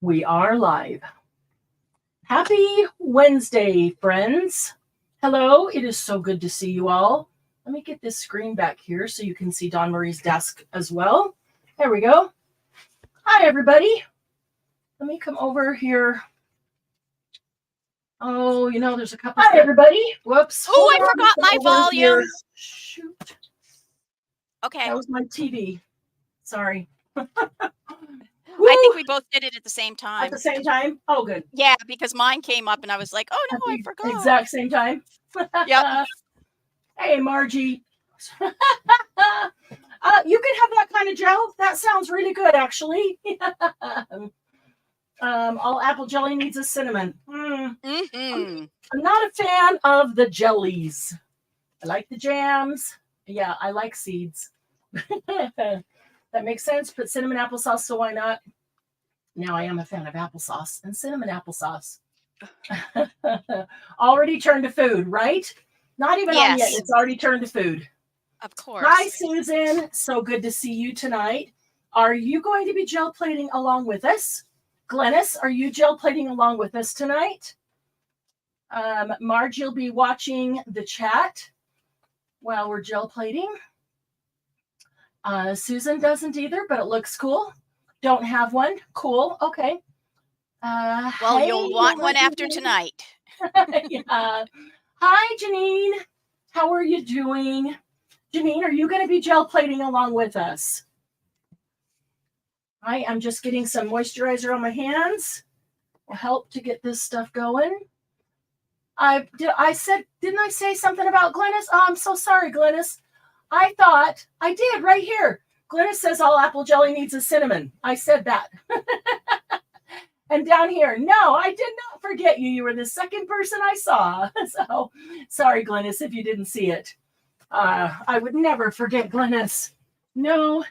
We are live. Happy Wednesday, friends. Hello, it is so good to see you all. Let me get this screen back here so you can see Dawn Marie's desk as well. There we go. Hi, everybody. Let me come over here. Oh, there's a couple. Hi, everybody. Whoops. Oh, I forgot my volume. Here. Shoot. Okay. That was my TV. Sorry. I think we both did it at the same time. At the same time? Oh, good. Yeah, because mine came up and I was like, oh, no, I forgot. Exact same time? Yep. Hey, Margie. You can have that kind of gel. That sounds really good, actually. All apple jelly needs is cinnamon. I'm not a fan of the jellies. I like the jams. Yeah, I like seeds. That makes sense. Put cinnamon applesauce, so why not? Now I am a fan of applesauce and cinnamon applesauce. Already turned to food, right? Not even on yet. It's already turned to food. Of course. Hi, Susan. So good to see you tonight. Are you going to be gel plating along with us? Glennis, are you gel plating along with us tonight? Marge, you'll be watching the chat while we're gel plating. Susan doesn't either, but it looks cool. Don't have one. Cool. Okay. Well, you'll want one after tonight. Yeah. Hi, Janine. How are you doing? Janine, are you going to be gel plating along with us? I am just getting some moisturizer on my hands. Will help to get this stuff going. Didn't I say something about Glennis? Oh, I'm so sorry, Glennis. I thought I did right here. Glennis says all apple jelly needs is cinnamon. I said that. And down here, no, I did not forget you. You were the second person I saw. So sorry, Glennis, if you didn't see it. I would never forget Glennis. No.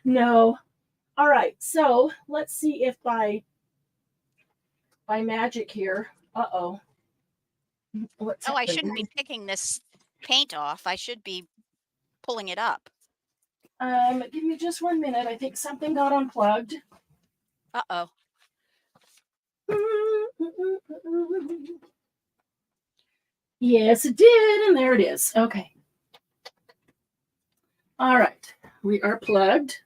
All right, so let's see if by magic here. Uh-oh. What's happening? I shouldn't be picking this paint off. I should be pulling it up. Give me just 1 minute. I think something got unplugged. Uh-oh. Yes, it did, and there it is. Okay. All right, we are plugged.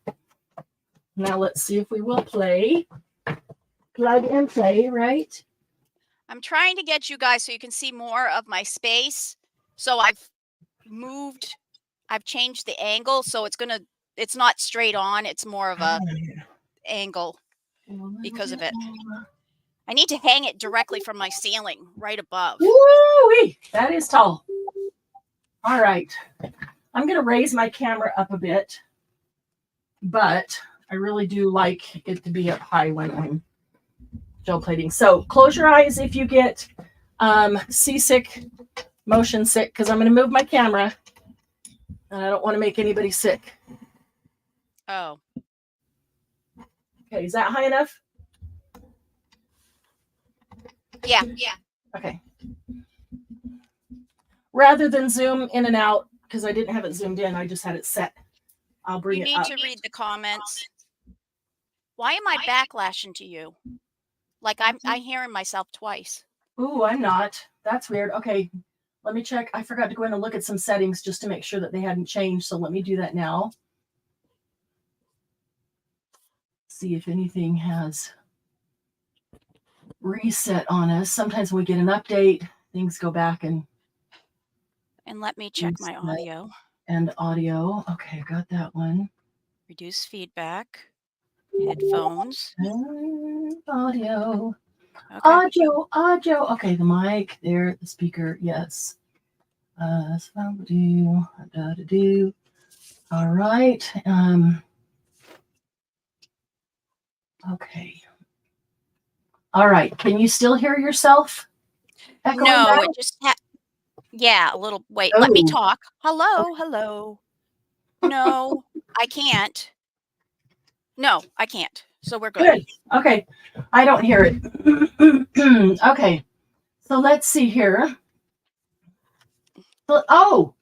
Now let's see if we will play. Plug and play, right? I'm trying to get you guys so you can see more of my space. So I've changed the angle, so it's not straight on. It's more of a angle because of it. I need to hang it directly from my ceiling right above. Woo-wee! That is tall. All right. I'm going to raise my camera up a bit, but I really do like it to be up high when I'm gel plating. So close your eyes if you get seasick, motion sick, because I'm going to move my camera. And I don't want to make anybody sick. Oh. Okay, is that high enough? Yeah. Okay. Rather than zoom in and out, because I didn't have it zoomed in, I just had it set. I'll bring it up. You need to read the comments. Why am I backlashing to you? Like I'm hearing myself twice. Ooh, I'm not. That's weird. Okay. Let me check. I forgot to go in and look at some settings just to make sure that they hadn't changed. So let me do that now. See if anything has reset on us. Sometimes when we get an update, things go back and let me check my audio. And audio. Okay, got that one. Reduce feedback. Headphones. Audio. Okay. Audio. Okay, the mic there, the speaker, yes. All right. Okay. All right. Can you still hear yourself? No, it just yeah, a little. Wait, let me talk. Hello. No, I can't. No, I can't. So we're good. Okay. I don't hear it. Okay. So let's see here. Oh,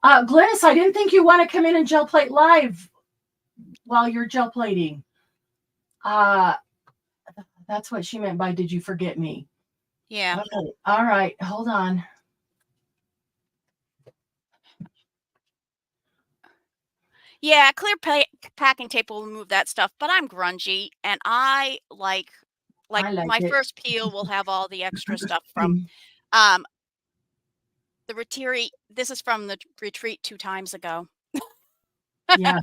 Glennis, I didn't think you want to come in and gel plate live while you're gel plating. That's what she meant by did you forget me? Yeah. Okay. All right. Hold on. Yeah, clear packing tape will remove that stuff, but I'm grungy and I like I like my it. first peel will have all the extra stuff from the retreat. This is from the retreat 2 times ago. Yeah.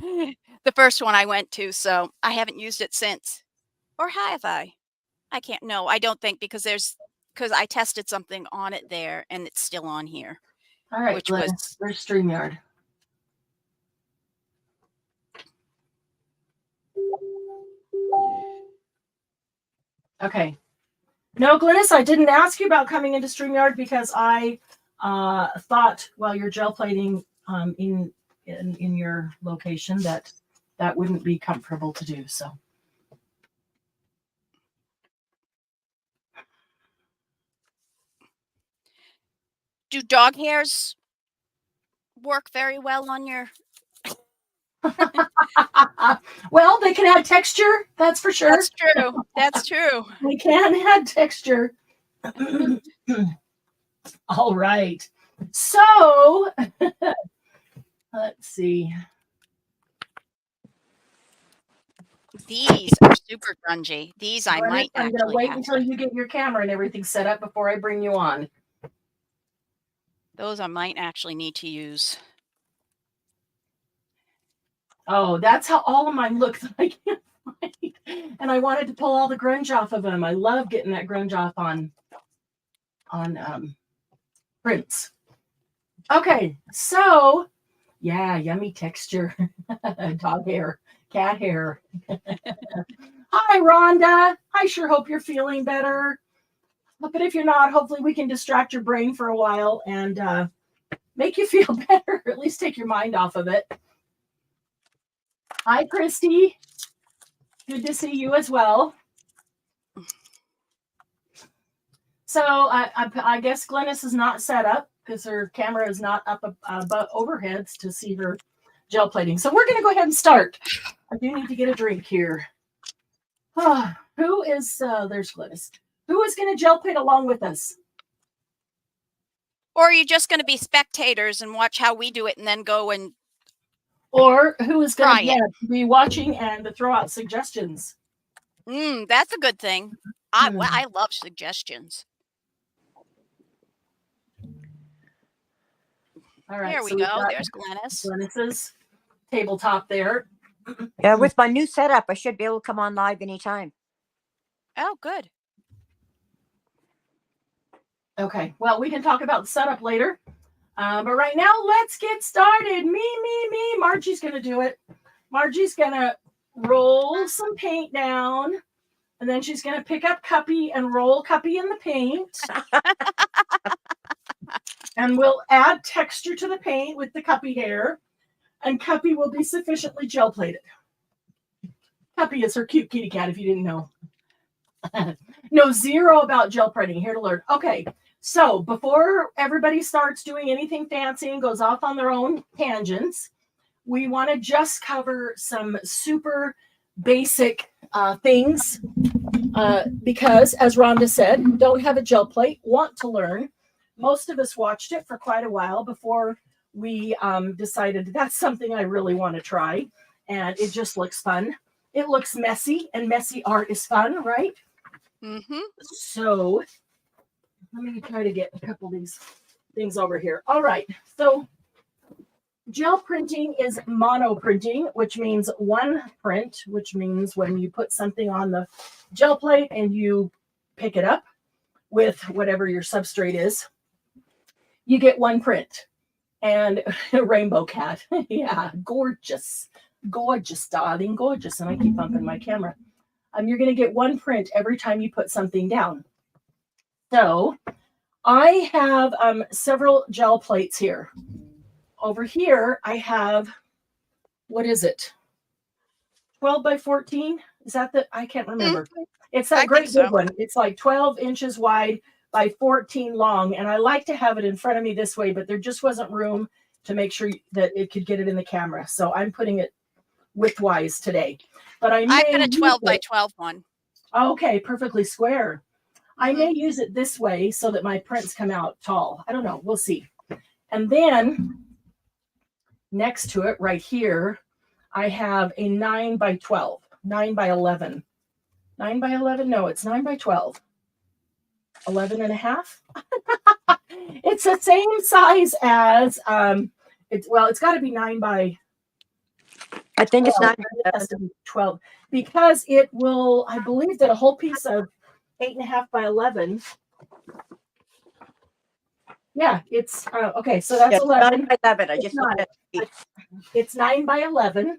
The first one I went to, so I haven't used it since. Or have I? I can't know. I don't think because I tested something on it there and it's still on here. All right, Which Glennis, was where's StreamYard? Okay. No, Glennis, I didn't ask you about coming into StreamYard because I thought while you're gel plating in your location that wouldn't be comfortable to do. So. do dog hairs work very well on your Well, they can add texture, that's for sure. That's true. That's true. They can add texture. All right. So, let's see. These are super grungy. These I might I'm going to actually wait have until to. you get your camera and everything set up before I bring you on. Those I might actually need to use. Oh, that's how all of mine look. I can't find. And I wanted to pull all the grunge off of them. I love getting that grunge off on prints. Okay, so yeah, yummy texture. Dog hair, cat hair. Hi, Rhonda. I sure hope you're feeling better. But if you're not, hopefully we can distract your brain for a while and make you feel better, or at least take your mind off of it. Hi, Christy. Good to see you as well. So I guess Glennis is not set up because her camera is not up above overheads to see her gel plating. So we're going to go ahead and start. I do need to get a drink here. Who is, there's Glennis. Who is going to gel plate along with us? Or are you just going to be spectators and watch how we do it and then go and Or who is going try to be watching and throw out suggestions? That's a good thing. I love suggestions. All right. There we go. There's Glennis. Glennis's tabletop there. Yeah, with my new setup, I should be able to come on live anytime. Oh, good. Okay. Well, we can talk about the setup later. But right now, let's get started. Me. Margie's going to do it. Margie's going to roll some paint down. And then she's going to pick up Cuppy and roll Cuppy in the paint. And we'll add texture to the paint with the Cuppy hair. And Cuppy will be sufficiently gel plated. Cuppy is her cute kitty cat, if you didn't know. No, zero about gel plating. Here to learn. Okay, so before everybody starts doing anything fancy and goes off on their own tangents, we want to just cover some super basic things because, as Rhonda said, don't have a gel plate, want to learn. Most of us watched it for quite a while before we decided that's something I really want to try, and it just looks fun. It looks messy, and messy art is fun, right? Mm-hmm. So let me try to get a couple of these things over here. All right, so gel printing is mono printing, which means one print, which means when you put something on the gel plate and you pick it up with whatever your substrate is, you get one print. And rainbow cat. Yeah, gorgeous. Gorgeous, darling, gorgeous. And I keep bumping my camera. You're going to get one print every time you put something down. So I have several gel plates here. Over here, I have, what is it? 12 by 14? Is that the, I can't remember. It's that great big one. It's like 12 inches wide by 14 long. And I like to have it in front of me this way, but there just wasn't room to make sure that it could get it in the camera. So I'm putting it widthwise today. But I've got a 12 by 12 one. Okay, perfectly square. I may use it this way so that my prints come out tall. I don't know. We'll see. And then next to it right here, I have a 9 by 12, 9 by 11. 9 by 11? No, it's 9 by 12. 11 and a half. It's the same size as, it's got to be 9 by I think 12. it's not. It has to be 12 because it will, I believe that a whole piece of 8.5 by 11. Yeah, it's okay. So that's 11. 9 by 11. I It's just not. looked at it. It's 9 by 11.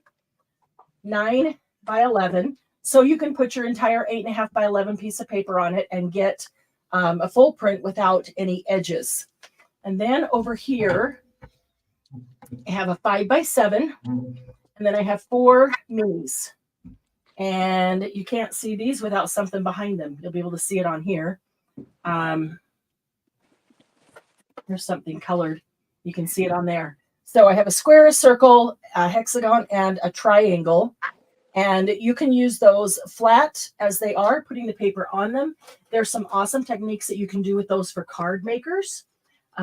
9 by 11. So you can put your entire 8.5 by 11 piece of paper on it and get a full print without any edges. And then over here, I have a 5 by 7. And then I have 4 minis. And you can't see these without something behind them. You'll be able to see it on here. There's something colored. You can see it on there. So I have a square, a circle, a hexagon, and a triangle. And you can use those flat as they are, putting the paper on them. There's some awesome techniques that you can do with those for card makers.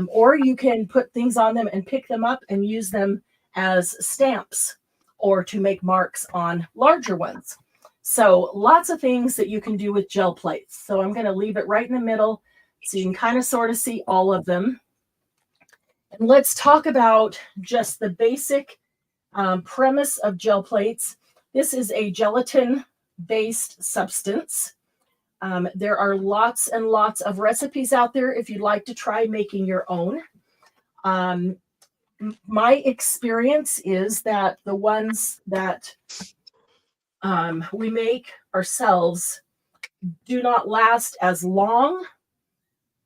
Or you can put things on them and pick them up and use them as stamps or to make marks on larger ones. So lots of things that you can do with gel plates. So I'm going to leave it right in the middle so you can kind of sort of see all of them. And let's talk about just the basic premise of gel plates. This is a gelatin-based substance. There are lots and lots of recipes out there if you'd like to try making your own. My experience is that the ones that we make ourselves do not last as long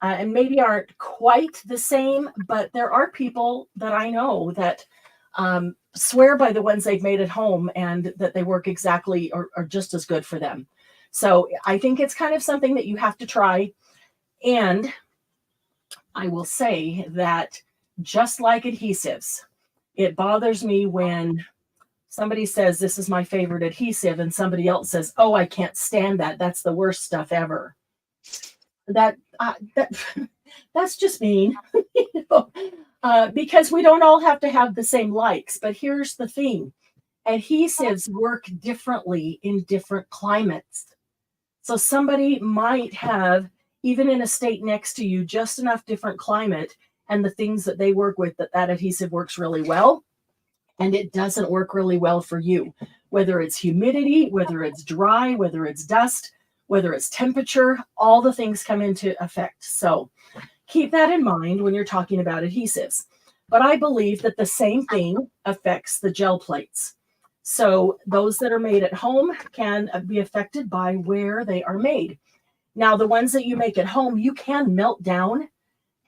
and maybe aren't quite the same, but there are people that I know that swear by the ones they've made at home and that they work exactly or just as good for them. So I think it's kind of something that you have to try. And I will say that just like adhesives, it bothers me when somebody says, this is my favorite adhesive, and somebody else says, oh, I can't stand that. That's the worst stuff ever. That's just mean, because we don't all have to have the same likes. But here's the thing. Adhesives work differently in different climates. So somebody might have, even in a state next to you, just enough different climate and the things that they work with that adhesive works really well. And it doesn't work really well for you, whether it's humidity, whether it's dry, whether it's dust, whether it's temperature, all the things come into effect. So keep that in mind when you're talking about adhesives. But I believe that the same thing affects the gel plates. So those that are made at home can be affected by where they are made. Now, the ones that you make at home, you can melt down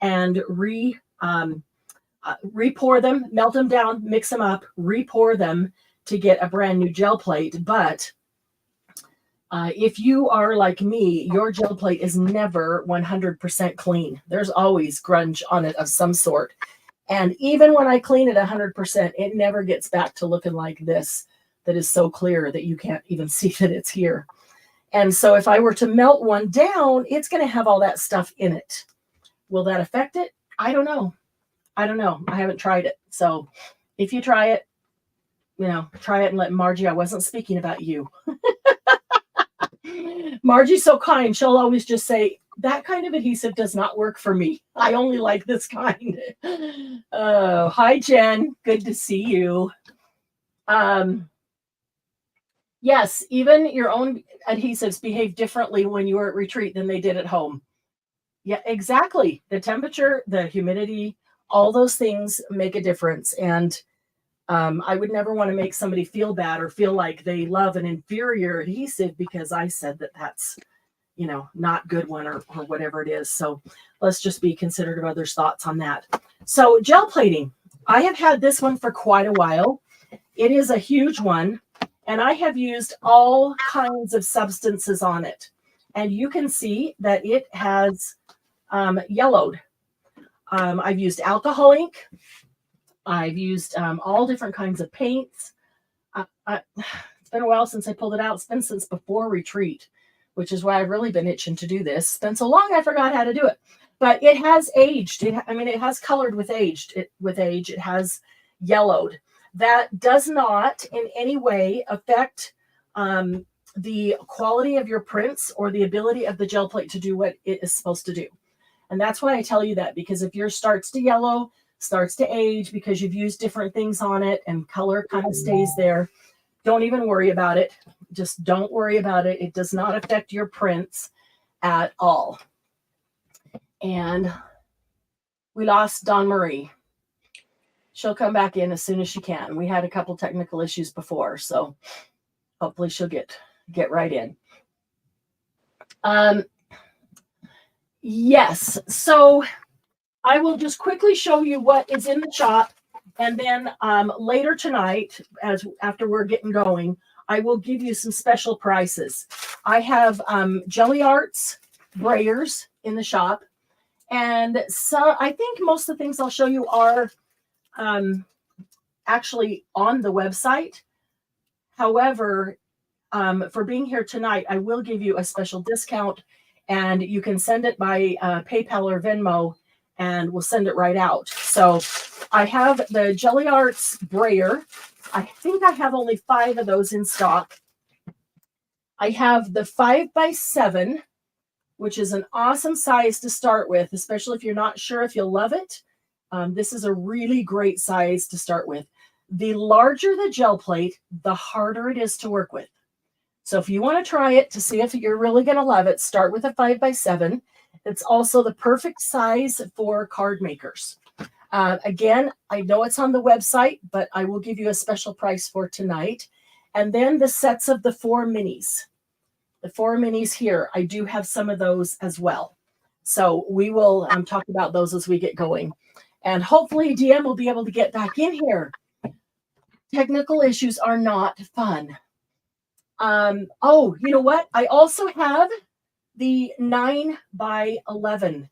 and re-pour them, melt them down, mix them up, re-pour them to get a brand new gel plate. But if you are like me, your gel plate is never 100% clean. There's always grunge on it of some sort. And even when I clean it 100%, it never gets back to looking like this, that is so clear that you can't even see that it's here. And so if I were to melt one down, it's going to have all that stuff in it. Will that affect it? I don't know. I haven't tried it. So if you try it, try it and let Margie. I wasn't speaking about you. Margie's so kind. She'll always just say, that kind of adhesive does not work for me. I only like this kind. Oh, hi, Jen. Good to see you. Yes, even your own adhesives behave differently when you are at retreat than they did at home. Yeah, exactly. The temperature, the humidity, all those things make a difference. And I would never want to make somebody feel bad or feel like they love an inferior adhesive because I said that that's, not good one or whatever it is. So let's just be considerate of others' thoughts on that. So gel plating, I have had this one for quite a while. It is a huge one, and I have used all kinds of substances on it. And you can see that it has yellowed. I've used alcohol ink. I've used all different kinds of paints. It's been a while since I pulled it out. It's been since before retreat which is why I've really been itching to do this. It's been so long I forgot how to do it. But it has aged. It has colored with age. It has yellowed. That does not in any way affect the quality of your prints or the ability of the gel plate to do what it is supposed to do. And that's why I tell you that, because if yours starts to yellow, starts to age because you've used different things on it and color kind of stays there, don't even worry about it. Just don't worry about it. It does not affect your prints at all. And we lost Dawn Marie. She'll come back in as soon as she can. We had a couple technical issues before, so hopefully she'll get right in. Yes, so I will just quickly show you what is in the shop, and then later tonight, after we're getting going, I will give you some special prices. I have Jelly Arts brayers in the shop, and so I think most of the things I'll show you are actually on the website. However, for being here tonight, I will give you a special discount, and you can send it by PayPal or Venmo, and we'll send it right out. So I have the Jelly Arts brayer. I think I have only 5 of those in stock. I have the 5x7, which is an awesome size to start with, especially if you're not sure if you'll love it. This is a really great size to start with. The larger the gel plate, the harder it is to work with. So if you want to try it to see if you're really going to love it, start with a 5x7. It's also the perfect size for card makers. Again, I know it's on the website, but I will give you a special price for tonight. And then the sets of the 4 minis. The 4 minis here, I do have some of those as well. So we will talk about those as we get going. And hopefully DM will be able to get back in here. Technical issues are not fun. Oh, you know what? I also have the 9x11.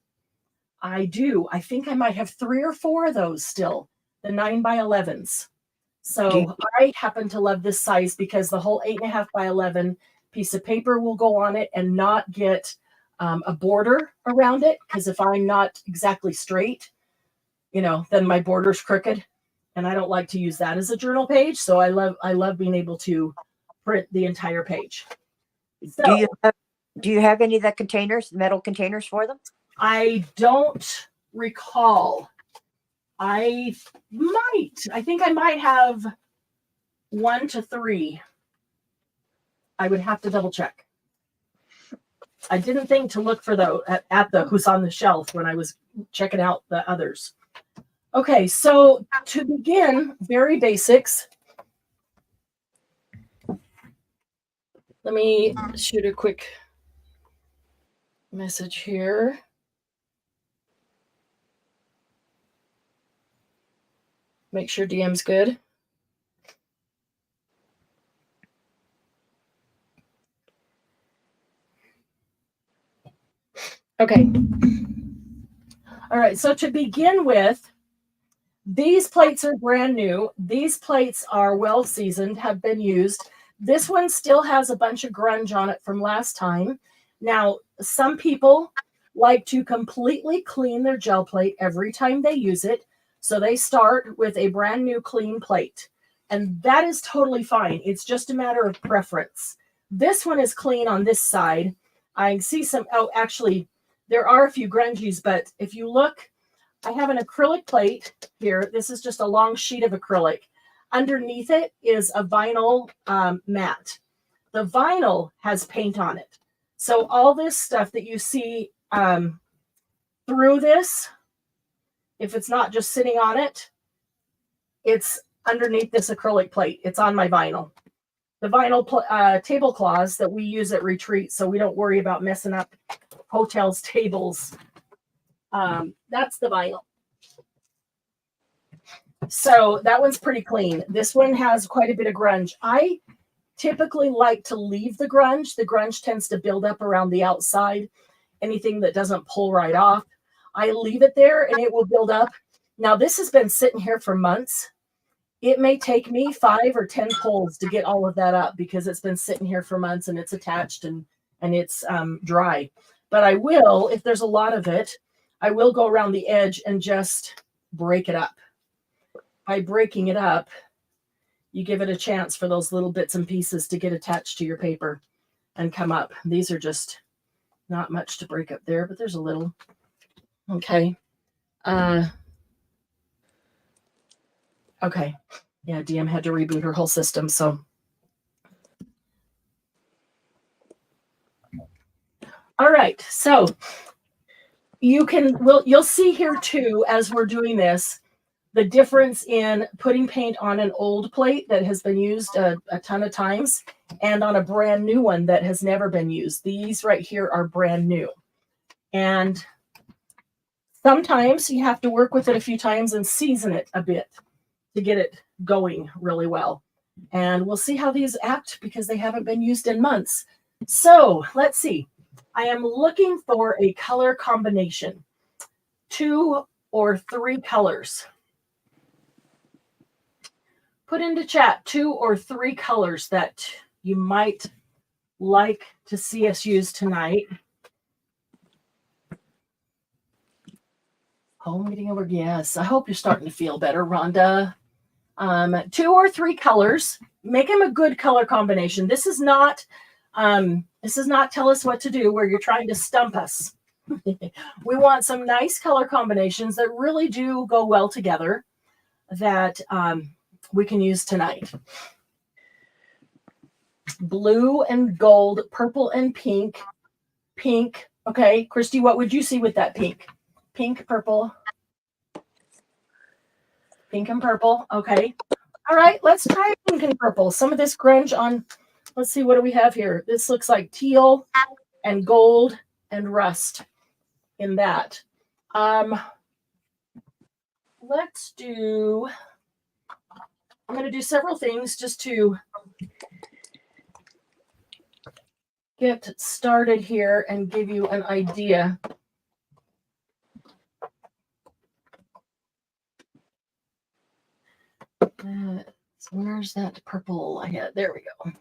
I do. I think I might have 3 or 4 of those still, the 9x11s. So I happen to love this size because the whole 8.5x11 piece of paper will go on it and not get a border around it. Because if I'm not exactly straight, then my border's crooked, and I don't like to use that as a journal page. So I love being able to print the entire page. So, do you have any of the containers, metal containers for them? I don't recall. I think I might have 1 to 3. I would have to double check. I didn't think to look for at the who's on the shelf when I was checking out the others. Okay, so to begin, very basics. Let me shoot a quick message here. Make sure DM's good. Okay. All right, so to begin with, these plates are brand new. These plates are well seasoned, have been used. This one still has a bunch of grunge on it from last time. Now, some people like to completely clean their gel plate every time they use it. So they start with a brand new clean plate. And that is totally fine. It's just a matter of preference. This one is clean on this side. I see some, actually, there are a few grungies, but if you look, I have an acrylic plate here. This is just a long sheet of acrylic. Underneath it is a vinyl mat. The vinyl has paint on it. So all this stuff that you see through this, if it's not just sitting on it, it's underneath this acrylic plate. It's on my vinyl. The vinyl tablecloths that we use at retreat, so we don't worry about messing up hotels' tables. That's the vinyl. So that one's pretty clean. This one has quite a bit of grunge. I typically like to leave the grunge. The grunge tends to build up around the outside. Anything that doesn't pull right off, I leave it there and it will build up. Now, this has been sitting here for months. It may take me 5 or 10 pulls to get all of that up because it's been sitting here for months and it's attached and and it's dry. But I will, if there's a lot of it, I will go around the edge and just break it up. By breaking it up, you give it a chance for those little bits and pieces to get attached to your paper and come up. These are just not much to break up there, but there's a little. Okay. Okay. Yeah, DM had to reboot her whole system, so. All right, so you'll see here too, as we're doing this, the difference in putting paint on an old plate that has been used a ton of times and on a brand new one that has never been used. These right here are brand new. And sometimes you have to work with it a few times and season it a bit to get it going really well. And we'll see how these act because they haven't been used in months. So let's see. I am looking for a color combination, 2 or 3 colors. Put into chat 2 or 3 colors that you might like to see us use tonight. Home meeting over. Yes, I hope you're starting to feel better, Rhonda. 2 or 3 colors. Make them a good color combination. This is not tell us what to do where you're trying to stump us. We want some nice color combinations that really do go well together that we can use tonight. Blue and gold, purple and pink. Pink. Okay, Christy, what would you see with that pink? Pink, purple. Pink and purple. Okay. All right, let's try pink and purple. Some of this grunge on, let's see, what do we have here? This looks like teal and gold and rust in that. Let's do, I'm going to do several things just to get started here and give you an idea. Where's that purple I had? There we go.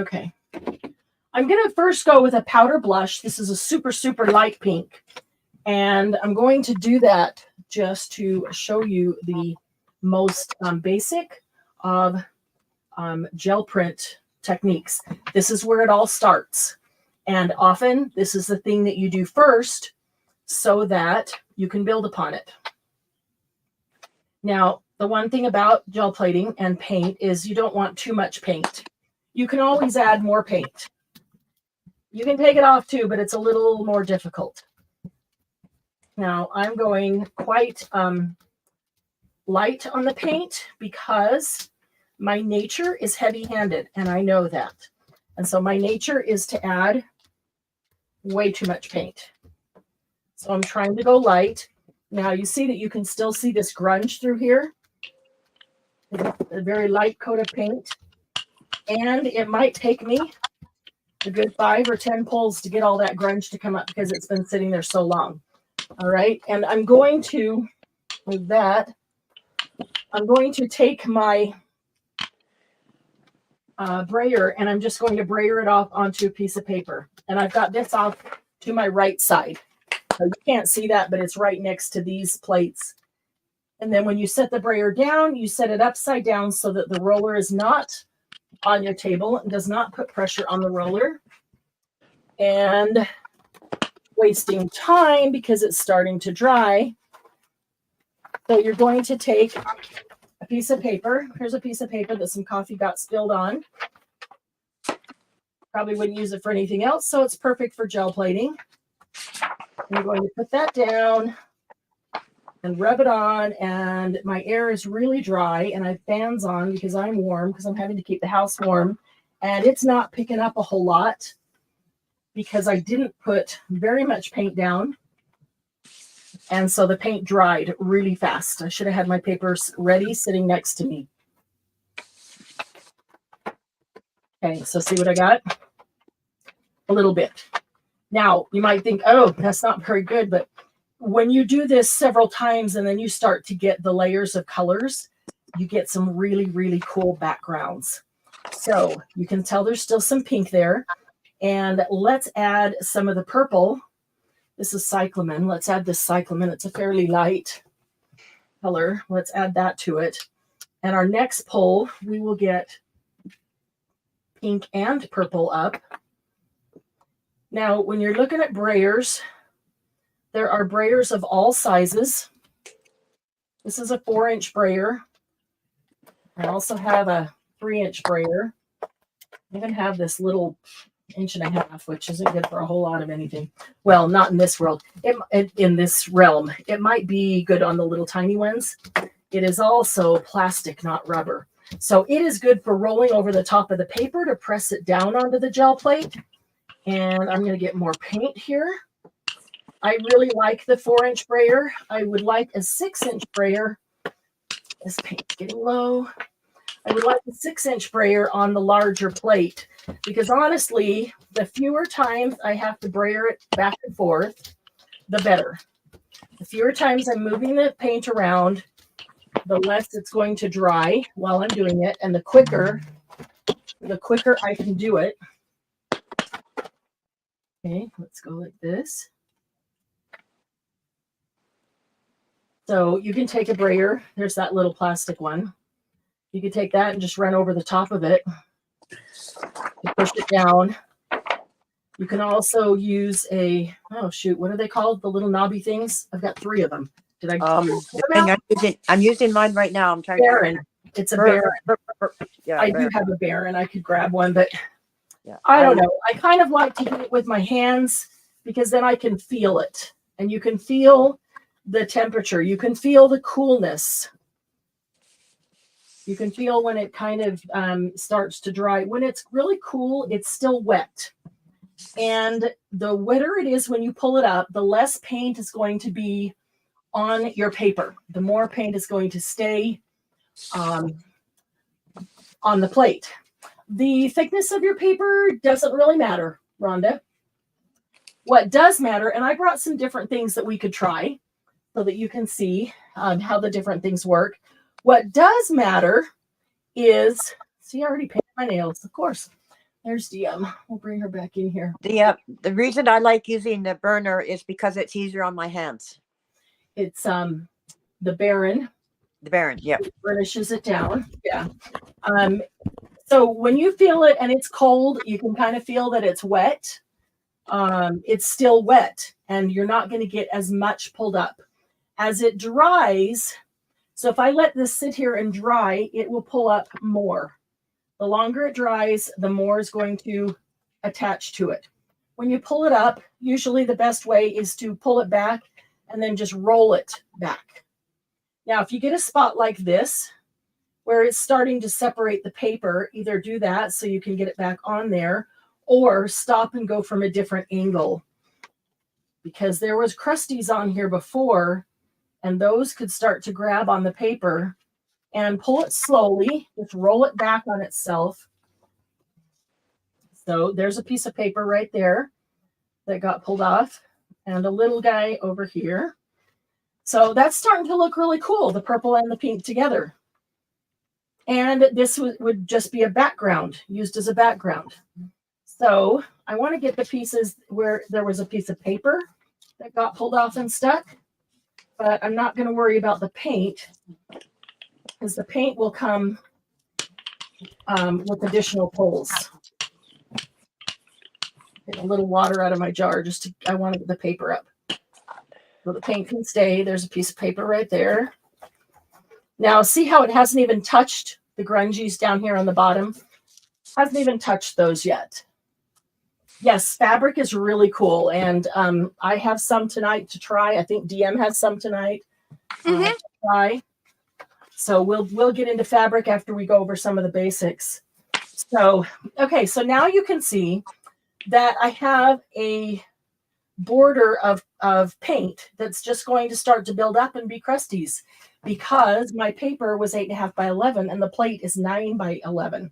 Okay. I'm going to first go with a powder blush. This is a super, super light pink. And I'm going to do that just to show you the most basic of gel print techniques. This is where it all starts. And often this is the thing that you do first so that you can build upon it. Now, the one thing about gel plating and paint is you don't want too much paint. You can always add more paint. You can take it off too, but it's a little more difficult. Now, I'm going quite light on the paint because my nature is heavy-handed, and I know that. And so my nature is to add way too much paint. So I'm trying to go light. Now, you see that you can still see this grunge through here. A very light coat of paint. And it might take me a good 5 or 10 pulls to get all that grunge to come up because it's been sitting there so long. All right. And I'm going to, with that, I'm going to take my brayer and I'm just going to brayer it off onto a piece of paper. And I've got this off to my right side. So you can't see that, but it's right next to these plates. And then when you set the brayer down, you set it upside down so that the roller is not on your table and does not put pressure on the roller. And wasting time because it's starting to dry. So you're going to take a piece of paper. Here's a piece of paper that some coffee got spilled on. Probably wouldn't use it for anything else, so it's perfect for gel plating. I'm going to put that down and rub it on, and my air is really dry, and I have fans on because I'm warm, because I'm having to keep the house warm, and it's not picking up a whole lot because I didn't put very much paint down, and so the paint dried really fast. I should have had my papers ready sitting next to me. Okay, so see what I got? A little bit. Now, you might think, oh, that's not very good, but when you do this several times and then you start to get the layers of colors, you get some really, really cool backgrounds. So you can tell there's still some pink there. And let's add some of the purple. This is cyclamen. Let's add this cyclamen. It's a fairly light color. Let's add that to it. And our next pull, we will get pink and purple up. Now, when you're looking at brayers, there are brayers of all sizes. This is a 4-inch brayer. I also have a 3-inch brayer. I even have this little 1.5 inch, which isn't good for a whole lot of anything. Well, not in this world. In this realm, it might be good on the little tiny ones. It is also plastic, not rubber. So it is good for rolling over the top of the paper to press it down onto the gel plate. And I'm going to get more paint here. I really like the 4-inch brayer. I would like a 6-inch brayer. This paint's getting low. I would like a 6-inch brayer on the larger plate because honestly, the fewer times I have to brayer it back and forth, the better. The fewer times I'm moving the paint around, the less it's going to dry while I'm doing it, and the quicker I can do it. Okay, let's go like this. So you can take a brayer. There's that little plastic one. You can take that and just run over the top of it. You push it down. You can also use a, oh shoot, what are they called? The little knobby things? I've got 3 of them. Did I? The thing I'm using mine right now. I'm trying Baron. It's a Baron. Yeah, I do have a Baron. I could grab one, but yeah, I don't know. I kind of like to do it with my hands because then I can feel it. And you can feel the temperature. You can feel the coolness. You can feel when it kind of starts to dry. When it's really cool, it's still wet. And the wetter it is when you pull it up, the less paint is going to be on your paper. The more paint is going to stay on the plate. The thickness of your paper doesn't really matter, Rhonda. What does matter, and I brought some different things that we could try so that you can see how the different things work. What does matter is, see, I already painted my nails, of course. There's DM. We'll bring her back in here. The reason I like using the burner is because it's easier on my hands. It's the Baron. The Baron, yep. It burnishes it down. Yeah. So when you feel it and it's cold, you can kind of feel that it's wet. It's still wet and you're not going to get as much pulled up. As it dries, so if I let this sit here and dry, it will pull up more. The longer it dries, the more is going to attach to it. When you pull it up, usually the best way is to pull it back and then just roll it back. Now, if you get a spot like this, where it's starting to separate the paper, either do that so you can get it back on there, or stop and go from a different angle. Because there was crusties on here before, and those could start to grab on the paper, and pull it slowly, just roll it back on itself. So there's a piece of paper right there that got pulled off, and a little guy over here. So that's starting to look really cool, the purple and the pink together. And this would just be a background, used as a background. So I want to get the pieces where there was a piece of paper that got pulled off and stuck, but I'm not going to worry about the paint because the paint will come with additional pulls. Get a little water out of my jar just to, I want to get the paper up. So the paint can stay. There's a piece of paper right there. Now see how it hasn't even touched the grungies down here on the bottom? Hasn't even touched those yet. Yes, fabric is really cool. And I have some tonight to try. I think DM has some tonight to try. So we'll get into fabric after we go over some of the basics. So, okay, so now you can see that I have a border of paint that's just going to start to build up and be crusties because my paper was 8.5 by 11 and the plate is 9 by 11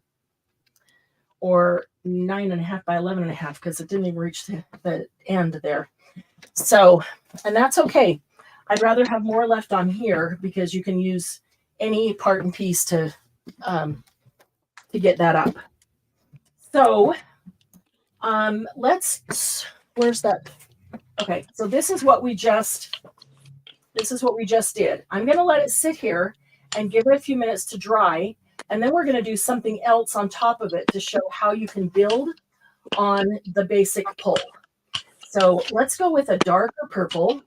or 9.5 by 11.5 because it didn't even reach the end there. So, and that's okay. I'd rather have more left on here because you can use any part and piece to get that up. So Where's that? Okay, so this is what we just did. I'm going to let it sit here and give it a few minutes to dry. And then we're going to do something else on top of it to show how you can build on the basic pole. So let's go with a darker purple.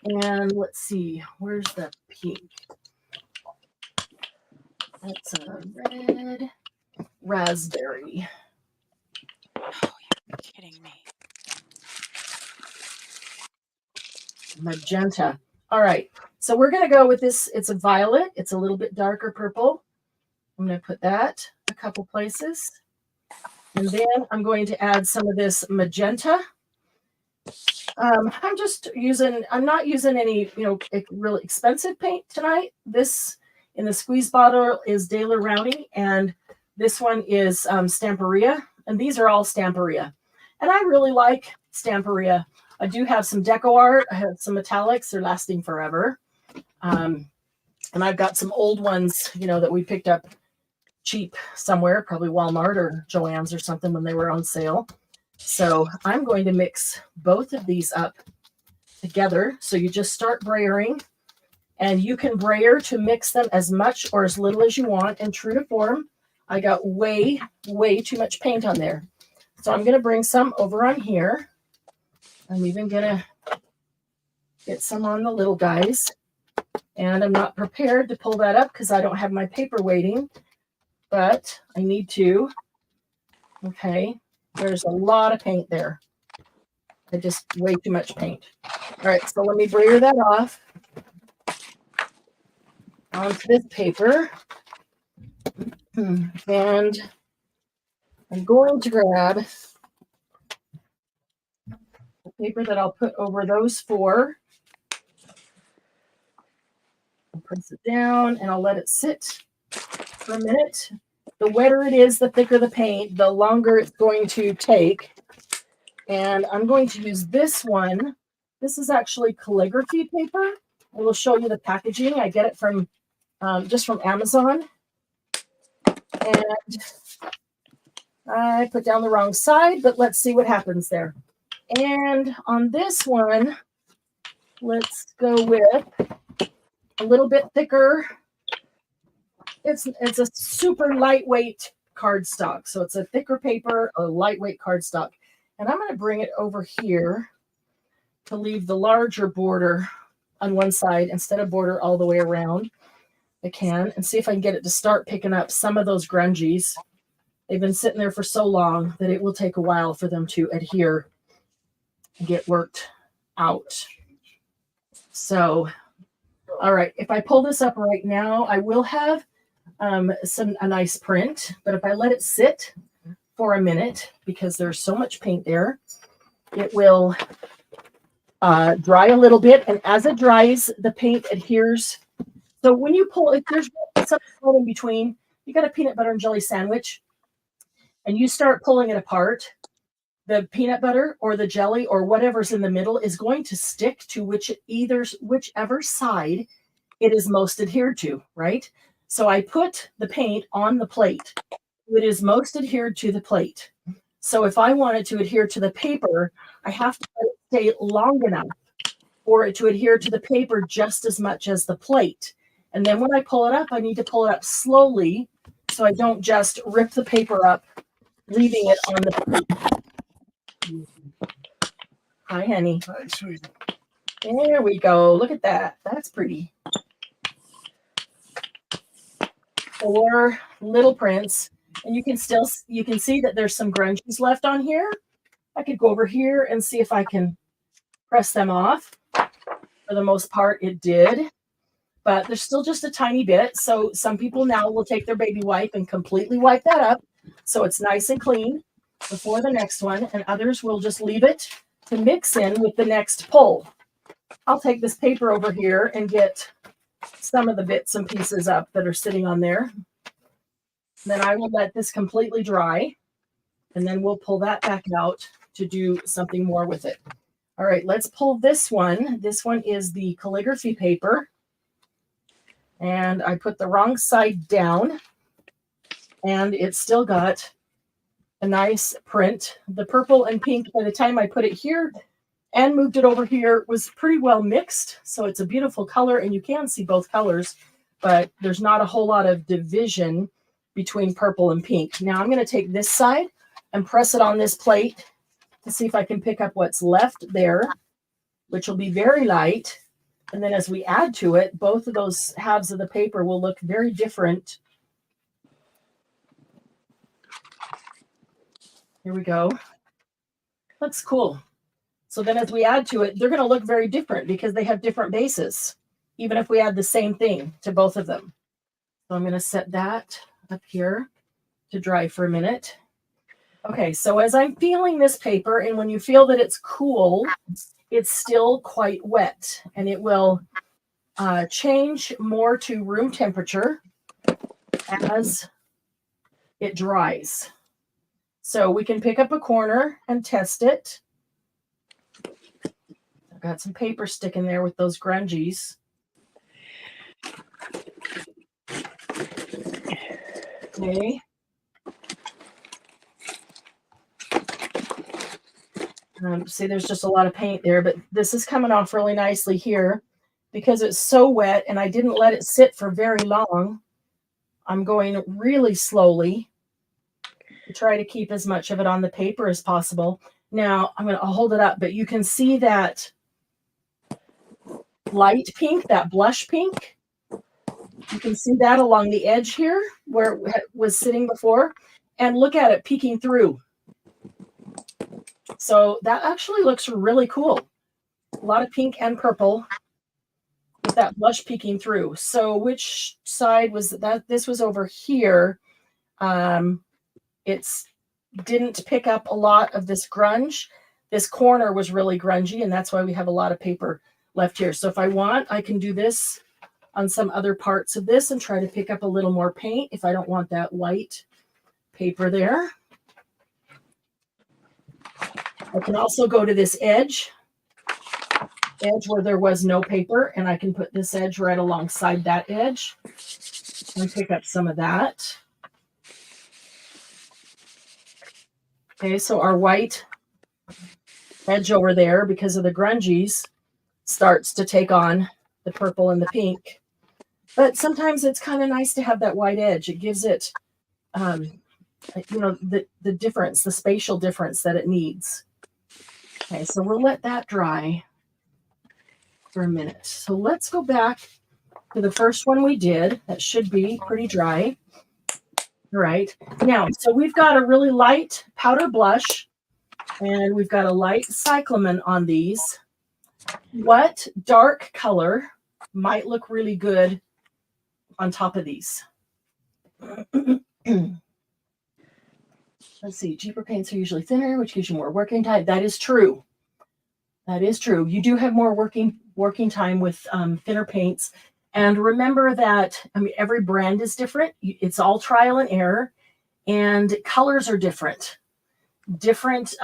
And let's see, where's the pink? That's a red raspberry. Oh, you're kidding me. Magenta. All right. So we're going to go with this. It's a violet. It's a little bit darker purple. I'm going to put that a couple places. And then I'm going to add some of this magenta. I'm not using any, really expensive paint tonight. This in the squeeze bottle is Daler Rowney, and this one is Stamperia. And these are all Stamperia. And I really like Stamperia. I do have some deco art. I have some metallics. They're lasting forever. And I've got some old ones, that we picked up cheap somewhere, probably Walmart or Joann's or something when they were on sale. So I'm going to mix both of these up together. So you just start brayering, and you can brayer to mix them as much or as little as you want. And true to form, I got way, way too much paint on there. So I'm going to bring some over on here. I'm even going to get some on the little guys. And I'm not prepared to pull that up because I don't have my paper waiting, but I need to. Okay, there's a lot of paint there. Just way too much paint. All right, so let me brayer that off onto this paper. And I'm going to grab the paper that I'll put over those four. I'll press it down and I'll let it sit for a minute. The wetter it is, the thicker the paint, the longer it's going to take. And I'm going to use this one. This is actually calligraphy paper. I will show you the packaging. I get it from just from Amazon. And I put down the wrong side, but let's see what happens there. And on this one, let's go with a little bit thicker. It's a super lightweight cardstock. So it's a thicker paper, a lightweight cardstock. And I'm going to bring it over here to leave the larger border on one side instead of border all the way around. I can, and see if I can get it to start picking up some of those grungies. They've been sitting there for so long that it will take a while for them to adhere and get worked out. So, all right, if I pull this up right now, I will have a nice print, but if I let it sit for a minute, because there's so much paint there, it will dry a little bit, and as it dries, the paint adheres. So when you pull, if there's something in between, you got a peanut butter and jelly sandwich, and you start pulling it apart, the peanut butter or the jelly or whatever's in the middle is going to stick to whichever side it is most adhered to, right? So I put the paint on the plate. It is most adhered to the plate. So if I want it to adhere to the paper, I have to let it stay long enough for it to adhere to the paper just as much as the plate. And then when I pull it up, I need to pull it up slowly so I don't just rip the paper up, leaving it on the plate. Hi, honey. Hi, sweetie. There we go. Look at that. That's pretty. 4 little prints. And you can see that there's some grunges left on here. I could go over here and see if I can press them off. For the most part, it did. But there's still just a tiny bit. So some people now will take their baby wipe and completely wipe that up so it's nice and clean before the next one. And others will just leave it to mix in with the next pull. I'll take this paper over here and get some of the bits and pieces up that are sitting on there. Then I will let this completely dry, and then we'll pull that back out to do something more with it. All right, let's pull this one. This one is the calligraphy paper, and I put the wrong side down, and it's still got a nice print. The purple and pink, by the time I put it here and moved it over here, was pretty well mixed. So it's a beautiful color, and you can see both colors, but there's not a whole lot of division between purple and pink. Now I'm going to take this side and press it on this plate to see if I can pick up what's left there, which will be very light. And then as we add to it, both of those halves of the paper will look very different. Here we go. Looks cool. So then as we add to it, they're going to look very different because they have different bases, even if we add the same thing to both of them. So I'm going to set that up here to dry for a minute. Okay, so as I'm feeling this paper, and when you feel that it's cool, it's still quite wet, and it will change more to room temperature as it dries. So we can pick up a corner and test it. I've got some paper sticking there with those grungies. Okay. See, there's just a lot of paint there, but this is coming off really nicely here because it's so wet and I didn't let it sit for very long. I'm going really slowly to try to keep as much of it on the paper as possible. Now, I'll hold it up, but you can see that light pink, that blush pink. You can see that along the edge here where it was sitting before, and look at it peeking through. So that actually looks really cool. A lot of pink and purple with that blush peeking through. So which side was that? This was over here. It's didn't pick up a lot of this grunge. This corner was really grungy, and that's why we have a lot of paper left here. So if I want, I can do this on some other parts of this and try to pick up a little more paint if I don't want that white paper there. I can also go to this edge where there was no paper, and I can put this edge right alongside that edge and pick up some of that. Okay, so our white edge over there, because of the grungies, starts to take on the purple and the pink. But sometimes it's kind of nice to have that white edge. It gives it, the difference, the spatial difference that it needs. Okay, so we'll let that dry for a minute. So let's go back to the first one we did. That should be pretty dry. All right. Now, so we've got a really light powder blush, and we've got a light cyclamen on these. What dark color might look really good on top of these? Let's see. Cheaper paints are usually thinner, which gives you more working time. That is true. That is true. You do have more working time with thinner paints. And remember that, every brand is different. It's all trial and error, and colors are different. Different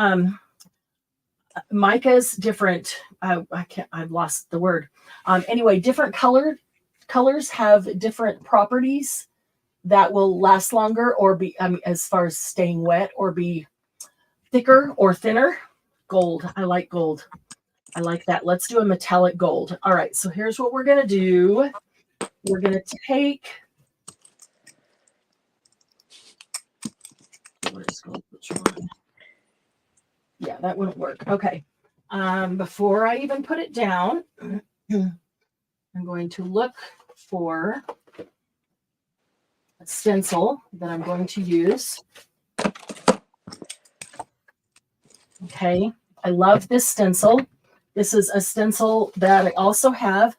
mica's different. I've lost the word. Anyway, different colors have different properties that will last longer or be, as far as staying wet, or be thicker or thinner. Gold. I like gold. I like that. Let's do a metallic gold. All right. So here's what we're going to do. We're going to take. Where's gold? Which one? Yeah, that wouldn't work. Okay. Before I even put it down, I'm going to look for a stencil that I'm going to use. Okay. I love this stencil. This is a stencil that I also have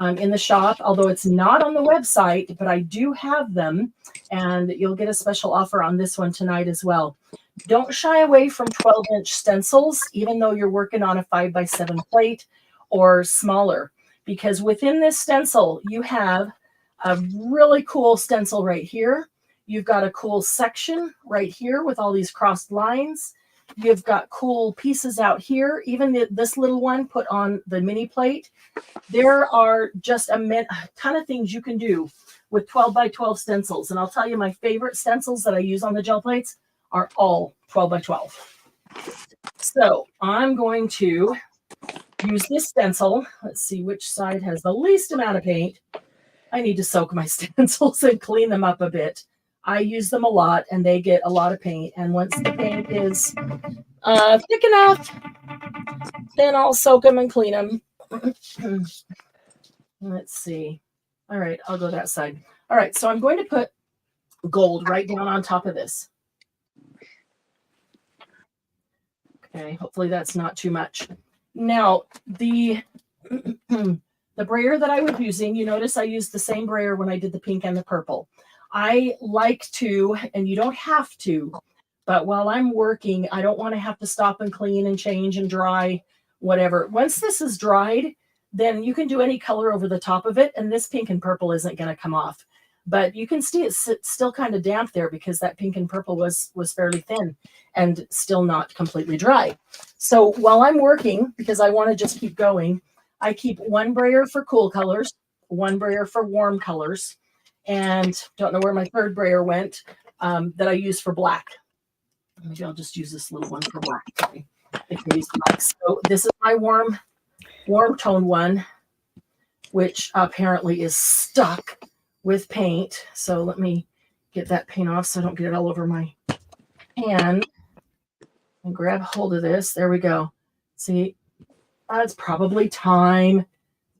in the shop, although it's not on the website, but I do have them, and you'll get a special offer on this one tonight as well. Don't shy away from 12-inch stencils, even though you're working on a 5x7 plate or smaller, because within this stencil, you have a really cool stencil right here. You've got a cool section right here with all these crossed lines. You've got cool pieces out here. Even this little one put on the mini plate. There are just a ton of things you can do with 12x12 stencils. And I'll tell you, my favorite stencils that I use on the gel plates are all 12 by 12. So I'm going to use this stencil. Let's see which side has the least amount of paint. I need to soak my stencils and clean them up a bit. I use them a lot and they get a lot of paint. And once the paint is thick enough, then I'll soak them and clean them. Let's see. All right, I'll go that side. All right, so I'm going to put gold right down on top of this. Okay, hopefully that's not too much. Now, the brayer that I was using, you notice I used the same brayer when I did the pink and the purple. I like to, and you don't have to, but while I'm working, I don't want to have to stop and clean and change and dry, whatever. Once this is dried, then you can do any color over the top of it, and this pink and purple isn't going to come off. But you can see it's still kind of damp there because that pink and purple was fairly thin and still not completely dry. So while I'm working, because I want to just keep going, I keep one brayer for cool colors, one brayer for warm colors, and don't know where my third brayer went that I use for black. Maybe I'll just use this little one for black. Okay. I can use black. So this is my warm tone one, which apparently is stuck with paint. So let me get that paint off so I don't get it all over my hand. And grab hold of this. There we go. See, it's probably time.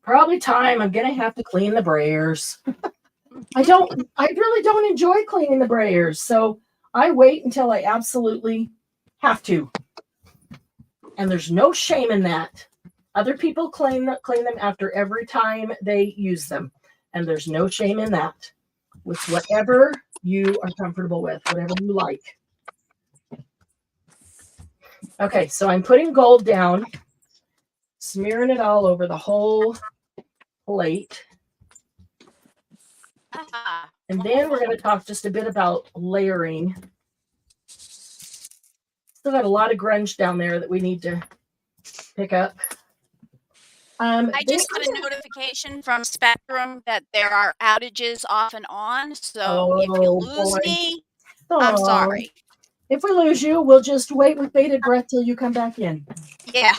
Probably time. I'm gonna have to clean the brayers. I really don't enjoy cleaning the brayers, so I wait until I absolutely have to. And there's no shame in that. Other people clean them after every time they use them. And there's no shame in that. With whatever you are comfortable with, whatever you like. Okay, so I'm putting gold down, smearing it all over the whole plate. And then we're going to talk just a bit about layering. Still got a lot of grunge down there that we need to pick up. I just got a notification from Spectrum that there are outages off and on. So if you lose me, I'm sorry. If we lose you, we'll just wait with bated breath till you come back in. Yeah.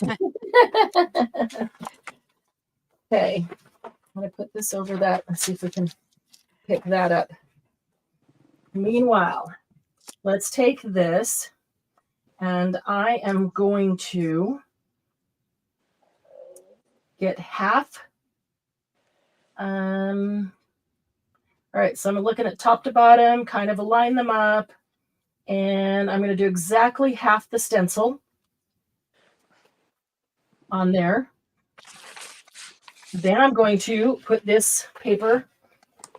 Okay. I'm going to put this over that. Let's see if we can pick that up. Meanwhile, let's take this and I am going to get half. All right, so I'm looking at top to bottom, kind of align them up, and I'm going to do exactly half the stencil on there. Then I'm going to put this paper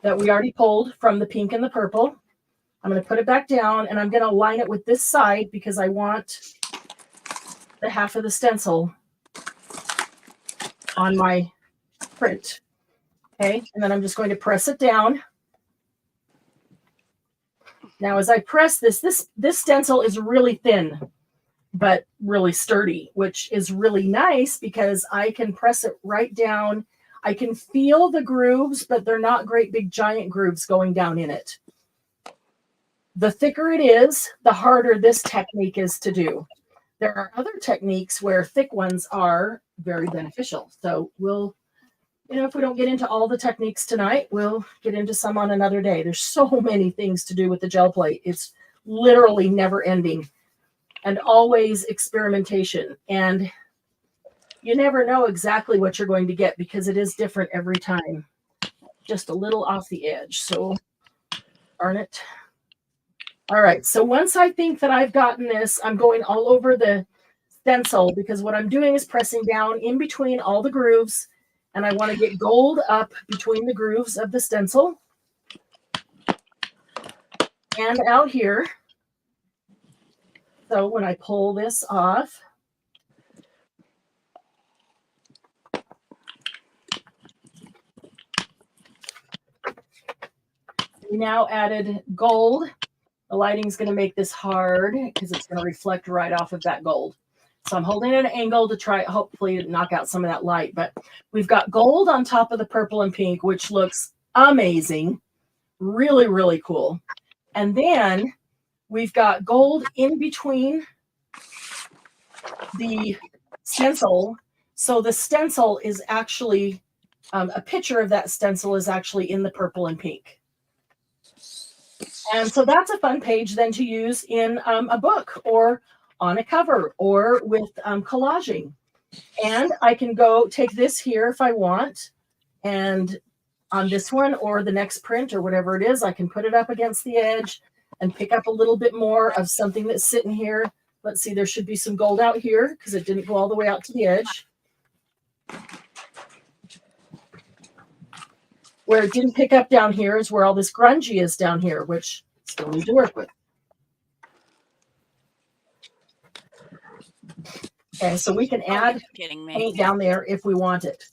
that we already pulled from the pink and the purple. I'm going to put it back down, and I'm going to line it with this side because I want the half of the stencil on my print. Okay, and then I'm just going to press it down. Now, as I press this stencil is really thin, but really sturdy, which is really nice because I can press it right down. I can feel the grooves, but they're not great big giant grooves going down in it. The thicker it is, the harder this technique is to do. There are other techniques where thick ones are very beneficial. So we'll, if we don't get into all the techniques tonight, we'll get into some on another day. There's so many things to do with the gel plate. It's literally never ending and always experimentation. And you never know exactly what you're going to get because it is different every time. Just a little off the edge. So darn it. All right, so once I think that I've gotten this, I'm going all over the stencil because what I'm doing is pressing down in between all the grooves, and I want to get gold up between the grooves of the stencil and out here. So when I pull this off, we now added gold. The lighting is going to make this hard because it's going to reflect right off of that gold. So I'm holding at an angle to try, hopefully, to knock out some of that light. But we've got gold on top of the purple and pink, which looks amazing. Really, really cool. And then We've got gold in between the stencil. So the stencil is actually, a picture of that stencil is actually in the purple and pink. And so that's a fun page then to use in a book or on a cover or with collaging. And I can go take this here if I want, and on this one or the next print or whatever it is, I can put it up against the edge and pick up a little bit more of something that's sitting here. Let's see, there should be some gold out here because it didn't go all the way out to the edge. Where it didn't pick up down here is where all this grungy is down here, which still need to work with. Okay, so we can add paint down there if we want it.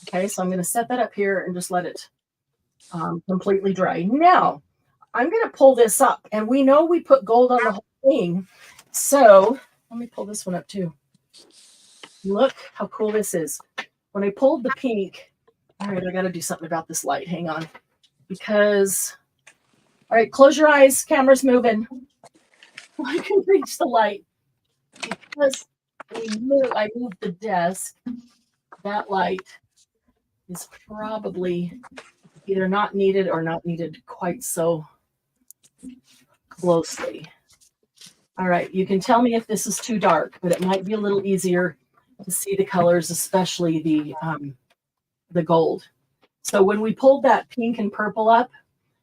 Okay, so I'm going to set that up here and just let it completely dry. Now, I'm going to pull this up, and we know we put gold on the whole thing. So let me pull this one up too. Look how cool this is. When I pulled the pink, all right, I got to do something about this light. Hang on. Because, all right, close your eyes. Camera's moving. I can reach the light. Because I moved the desk. That light is probably either not needed or not needed quite so closely. All right, you can tell me if this is too dark, but it might be a little easier to see the colors, especially the gold. So when we pulled that pink and purple up,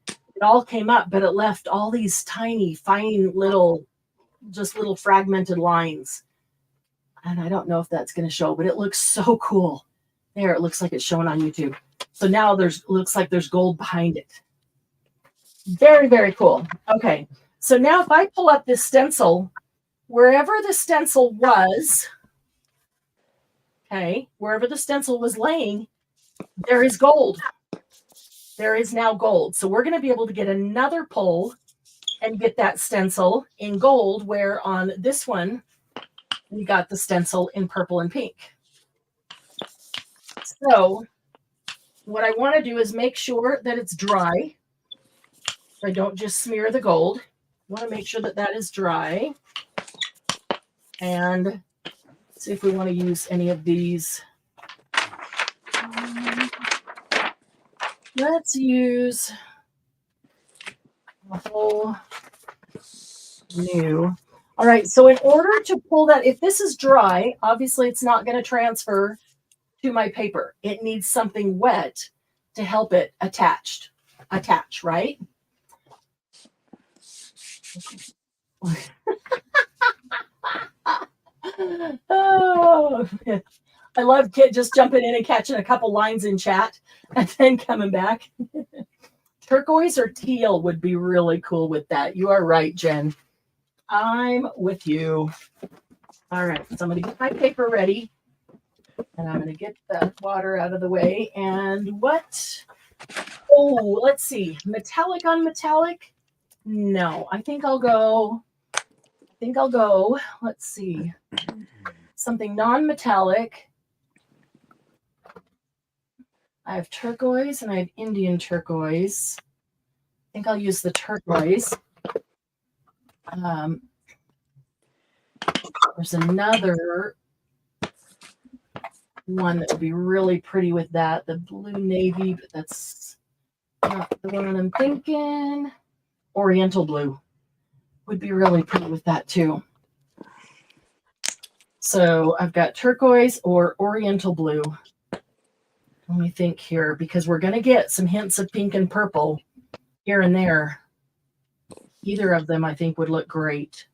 it all came up, but it left all these tiny, fine little, just little fragmented lines. And I don't know if that's going to show, but it looks so cool. There, it looks like it's showing on YouTube. So now looks like there's gold behind it. Very, very cool. Okay, so now if I pull up this stencil, wherever the stencil was, okay, wherever the stencil was laying, there is gold. There is now gold. So we're going to be able to get another pull and get that stencil in gold, where on this one, we got the stencil in purple and pink. So what I want to do is make sure that it's dry. I don't just smear the gold. I want to make sure that that is dry. And see if we want to use any of these. Let's use a whole new. All right, so in order to pull that, if this is dry, obviously it's not going to transfer to my paper. It needs something wet to help it attach, right? Oh, I love Kit just jumping in and catching a couple lines in chat and then coming back. Turquoise or teal would be really cool with that. You are right, Jen. I'm with you. All right, so I'm going to get my paper ready, and I'm going to get the water out of the way. And what? Oh, let's see. Metallic on metallic? No, I think I'll go. Let's see. Something non-metallic. I have turquoise and I have Indian turquoise. I think I'll use the turquoise. There's another one that would be really pretty with that, the blue navy, but that's not the one I'm thinking. Oriental blue would be really pretty with that too. So I've got turquoise or oriental blue. Let me think here, because we're going to get some hints of pink and purple here and there. Either of them, I think, would look great.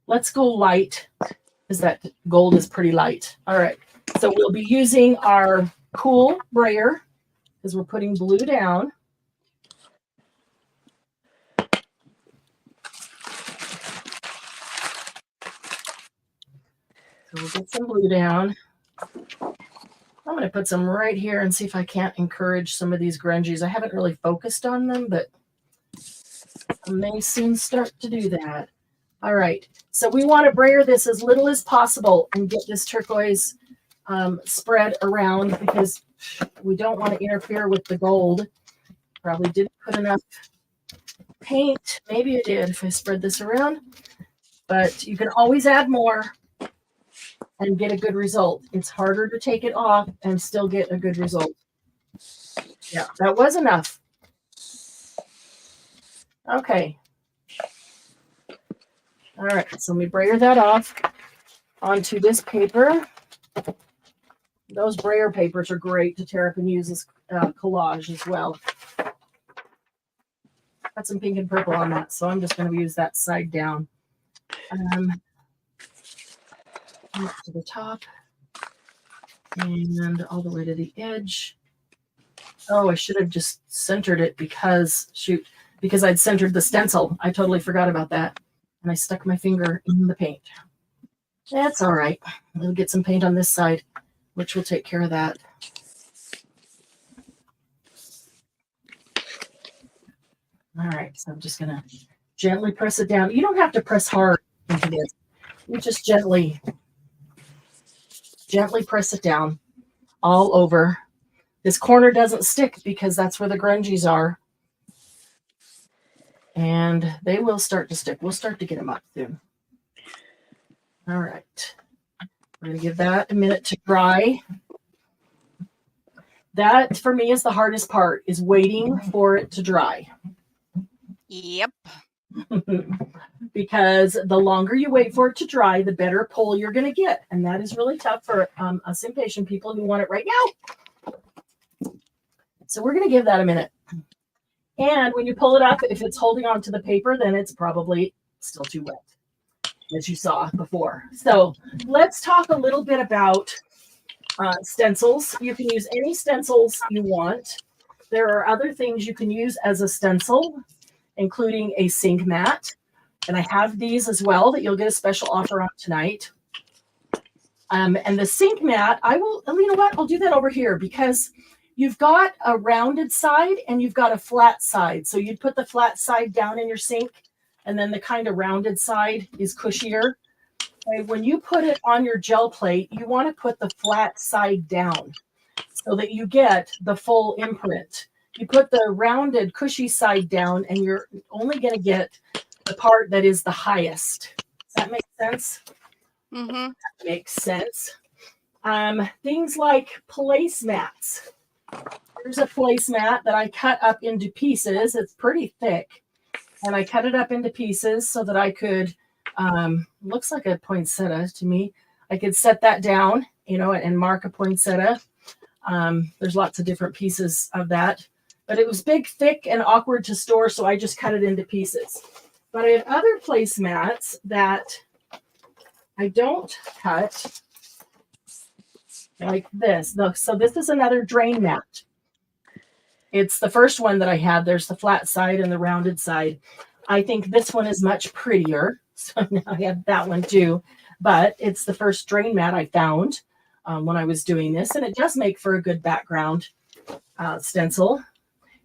Let's go light, because that gold is pretty light. All right, so we'll be using our cool brayer, because we're putting blue down. So we'll get some blue down. I'm going to put some right here and see if I can't encourage some of these grungies. I haven't really focused on them, but I may soon start to do that. All right, so we want to brayer this as little as possible and get this turquoise spread around, because we don't want to interfere with the gold. Probably didn't put enough paint. Maybe I did if I spread this around. But you can always add more and get a good result. It's harder to take it off and still get a good result. Yeah, that was enough. Okay. All right, so let me brayer that off onto this paper. Those brayer papers are great to tear up and use as collage as well. Got some pink and purple on that, so I'm just going to use that side down. To the top and all the way to the edge. Oh, I should have just centered it because I'd centered the stencil. I totally forgot about that. And I stuck my finger in the paint. That's all right. We'll get some paint on this side, which will take care of that. All right, so I'm just going to gently press it down. You don't have to press hard into this. You just gently press it down all over. This corner doesn't stick because that's where the grungies are. And they will start to stick. We'll start to get them up soon. All right. We're going to give that a minute to dry. That, for me, is the hardest part, is waiting for it to dry. Yep. Because the longer you wait for it to dry, the better pull you're going to get. And that is really tough for us impatient people who want it right now. So we're going to give that a minute. And when you pull it up, if it's holding on to the paper, then it's probably still too wet, as you saw before. So let's talk a little bit about stencils. You can use any stencils you want. There are other things you can use as a stencil, including a sink mat. And I have these as well that you'll get a special offer on tonight. And the sink mat, you know what? I'll do that over here because you've got a rounded side and you've got a flat side. So you'd put the flat side down in your sink and then the kind of rounded side is cushier. Okay, when you put it on your gel plate, you want to put the flat side down so that you get the full imprint. You put the rounded cushy side down and you're only going to get the part that is the highest. Does that make sense? Mm-hmm. That makes sense. Things like placemats. Here's a placemat that I cut up into pieces. It's pretty thick. And I cut it up into pieces so that I could, looks like a poinsettia to me. I could set that down, and mark a poinsettia. There's lots of different pieces of that. But it was big, thick, and awkward to store, so I just cut it into pieces. But I have other placemats that I don't cut like this. So this is another drain mat. It's the first one that I had. There's the flat side and the rounded side. I think this one is much prettier. So now I have that one too. But it's the first drain mat I found when I was doing this. And it does make for a good background stencil.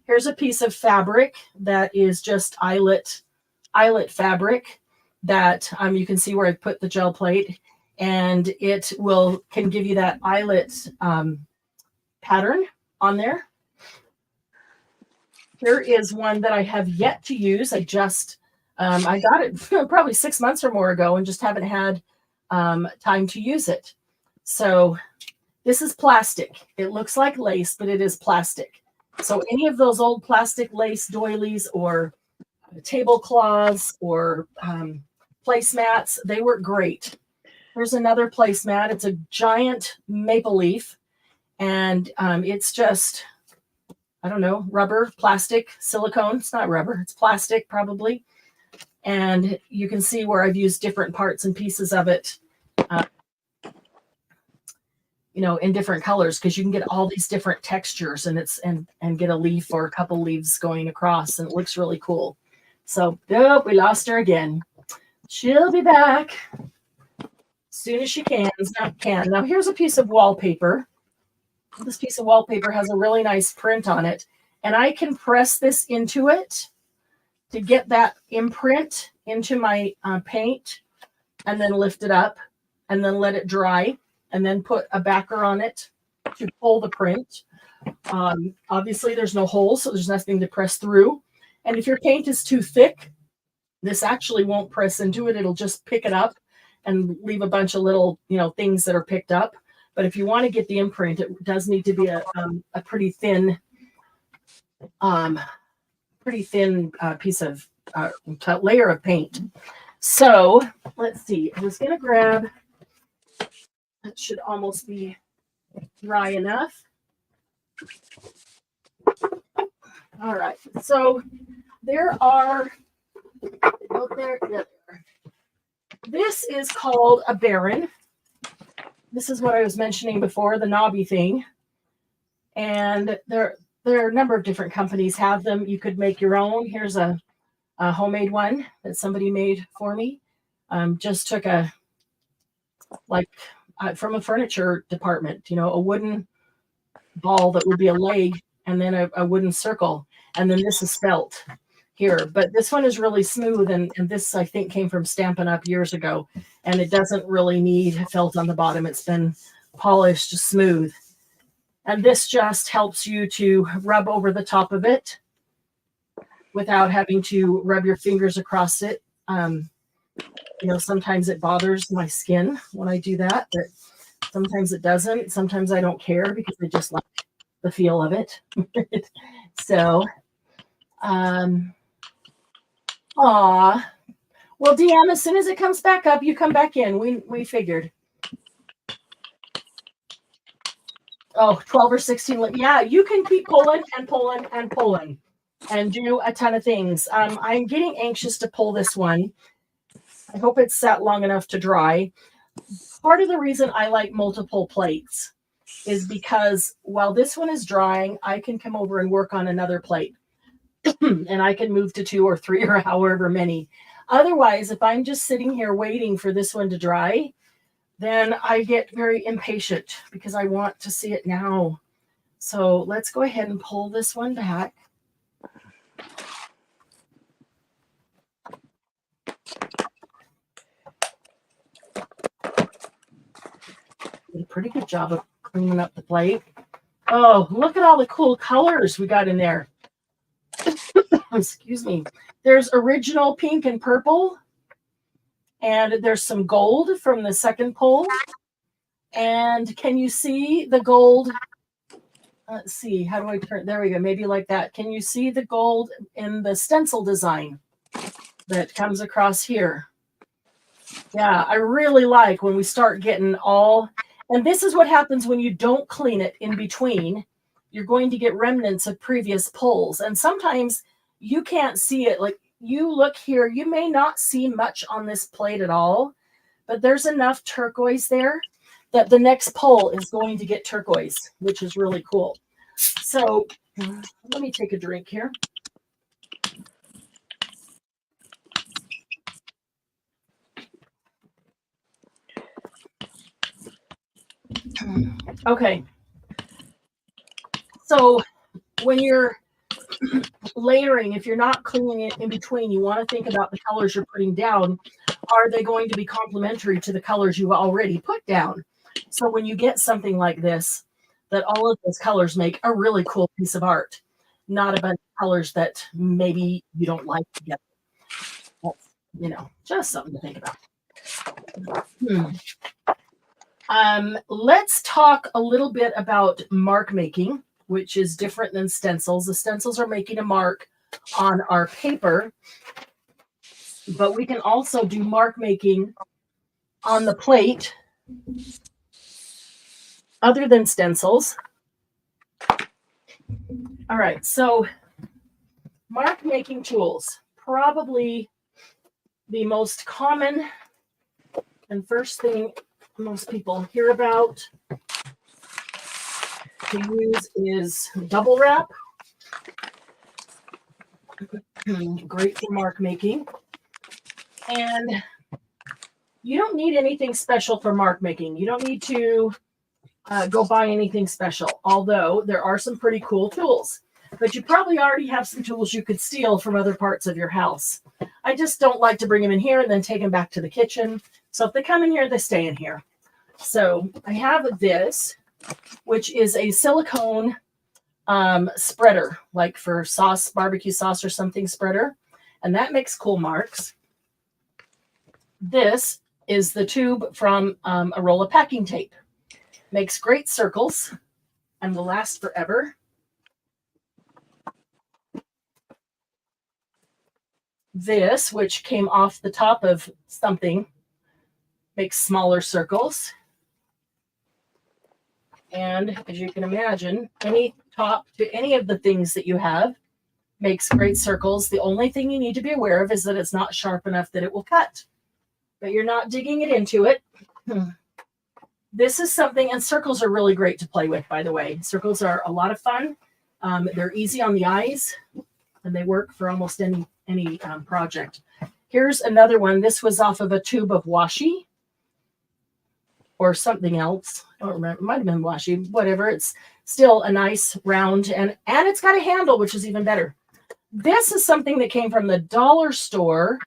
Here's a piece of fabric that is just eyelet fabric that you can see where I put the gel plate, and it can give you that eyelet pattern on there. Here is one that I have yet to use. I got it probably 6 months or more ago and just haven't had time to use it. So this is plastic. It looks like lace, but it is plastic. So any of those old plastic lace doilies or tablecloths or placemats, they work great. Here's another placemat. It's a giant maple leaf, and it's just, I don't know, rubber, plastic, silicone. It's not rubber, it's plastic probably. And you can see where I've used different parts and pieces of it, in different colors, because you can get all these different textures and get a leaf or a couple leaves going across, and it looks really cool. So, we lost her again. She'll be back as soon as she can. Now, here's a piece of wallpaper. This piece of wallpaper has a really nice print on it, and I can press this into it to get that imprint into my paint, and then lift it up, and then let it dry, and then put a backer on it to pull the print. Obviously, there's no holes, so there's nothing to press through. And if your paint is too thick, this actually won't press into it. It'll just pick it up and leave a bunch of little, things that are picked up. But if you want to get the imprint, it does need to be a pretty thin piece of layer of paint. So let's see. I was going to grab, it should almost be dry enough. All right. So there are, this is called a Baron. This is what I was mentioning before, the knobby thing. And there are a number of different companies have them. You could make your own. Here's a homemade one that somebody made for me. Just took from a furniture department, a wooden ball that would be a leg and then a wooden circle. And then this is felt here. But this one is really smooth. And this, I think, came from Stampin' Up! Years ago. And it doesn't really need felt on the bottom. It's been polished smooth. And this just helps you to rub over the top of it without having to rub your fingers across it. Sometimes it bothers my skin when I do that, but sometimes it doesn't. Sometimes I don't care because I just like the feel of it. So, well, DM, as soon as it comes back up, you come back in. We figured. Oh, 12 or 16. Yeah, you can keep pulling and pulling and pulling and do a ton of things. I'm getting anxious to pull this one. I hope it's sat long enough to dry. Part of the reason I like multiple plates is because while this one is drying, I can come over and work on another plate. And I can move to 2 or 3 or however many. Otherwise, if I'm just sitting here waiting for this one to dry, then I get very impatient because I want to see it now. So let's go ahead and pull this one back. Did a pretty good job of cleaning up the plate. Oh, look at all the cool colors we got in there. Excuse me. There's original pink and purple. And there's some gold from the second pull. And can you see the gold? Let's see. How do I turn? There we go. Maybe like that. Can you see the gold in the stencil design that comes across here? Yeah, I really like when we start getting all, and this is what happens when you don't clean it in between. You're going to get remnants of previous pulls. And sometimes you can't see it. Like you look here, you may not see much on this plate at all, but there's enough turquoise there that the next pull is going to get turquoise, which is really cool. So let me take a drink here. Okay. So when you're layering, if you're not cleaning it in between, you want to think about the colors you're putting down. Are they going to be complementary to the colors you've already put down? So when you get something like this, that all of those colors make a really cool piece of art, not a bunch of colors that maybe you don't like together. That's, just something to think about. Let's talk a little bit about mark making, which is different than stencils. The stencils are making a mark on our paper, but we can also do mark making on the plate other than stencils. All right, so mark making tools, probably the most common and first thing most people hear about to use is double wrap. Great for mark making. And you don't need anything special for mark making. You don't need to go buy anything special, although there are some pretty cool tools. But you probably already have some tools you could steal from other parts of your house. I just don't like to bring them in here and then take them back to the kitchen. So if they come in here, they stay in here. So I have this, which is a silicone spreader, like for sauce, barbecue sauce or something spreader. And that makes cool marks. This is the tube from a roll of packing tape. Makes great circles and will last forever. This, which came off the top of something, makes smaller circles. And as you can imagine, any top to any of the things that you have makes great circles. The only thing you need to be aware of is that it's not sharp enough that it will cut, but you're not digging it into it. This is something, and circles are really great to play with, by the way. Circles are a lot of fun. They're easy on the eyes, and they work for almost any project. Here's another one. This was off of a tube of washi or something else. I don't remember. It might have been washi, whatever. It's still a nice round, and it's got a handle, which is even better. This is something that came from the dollar store,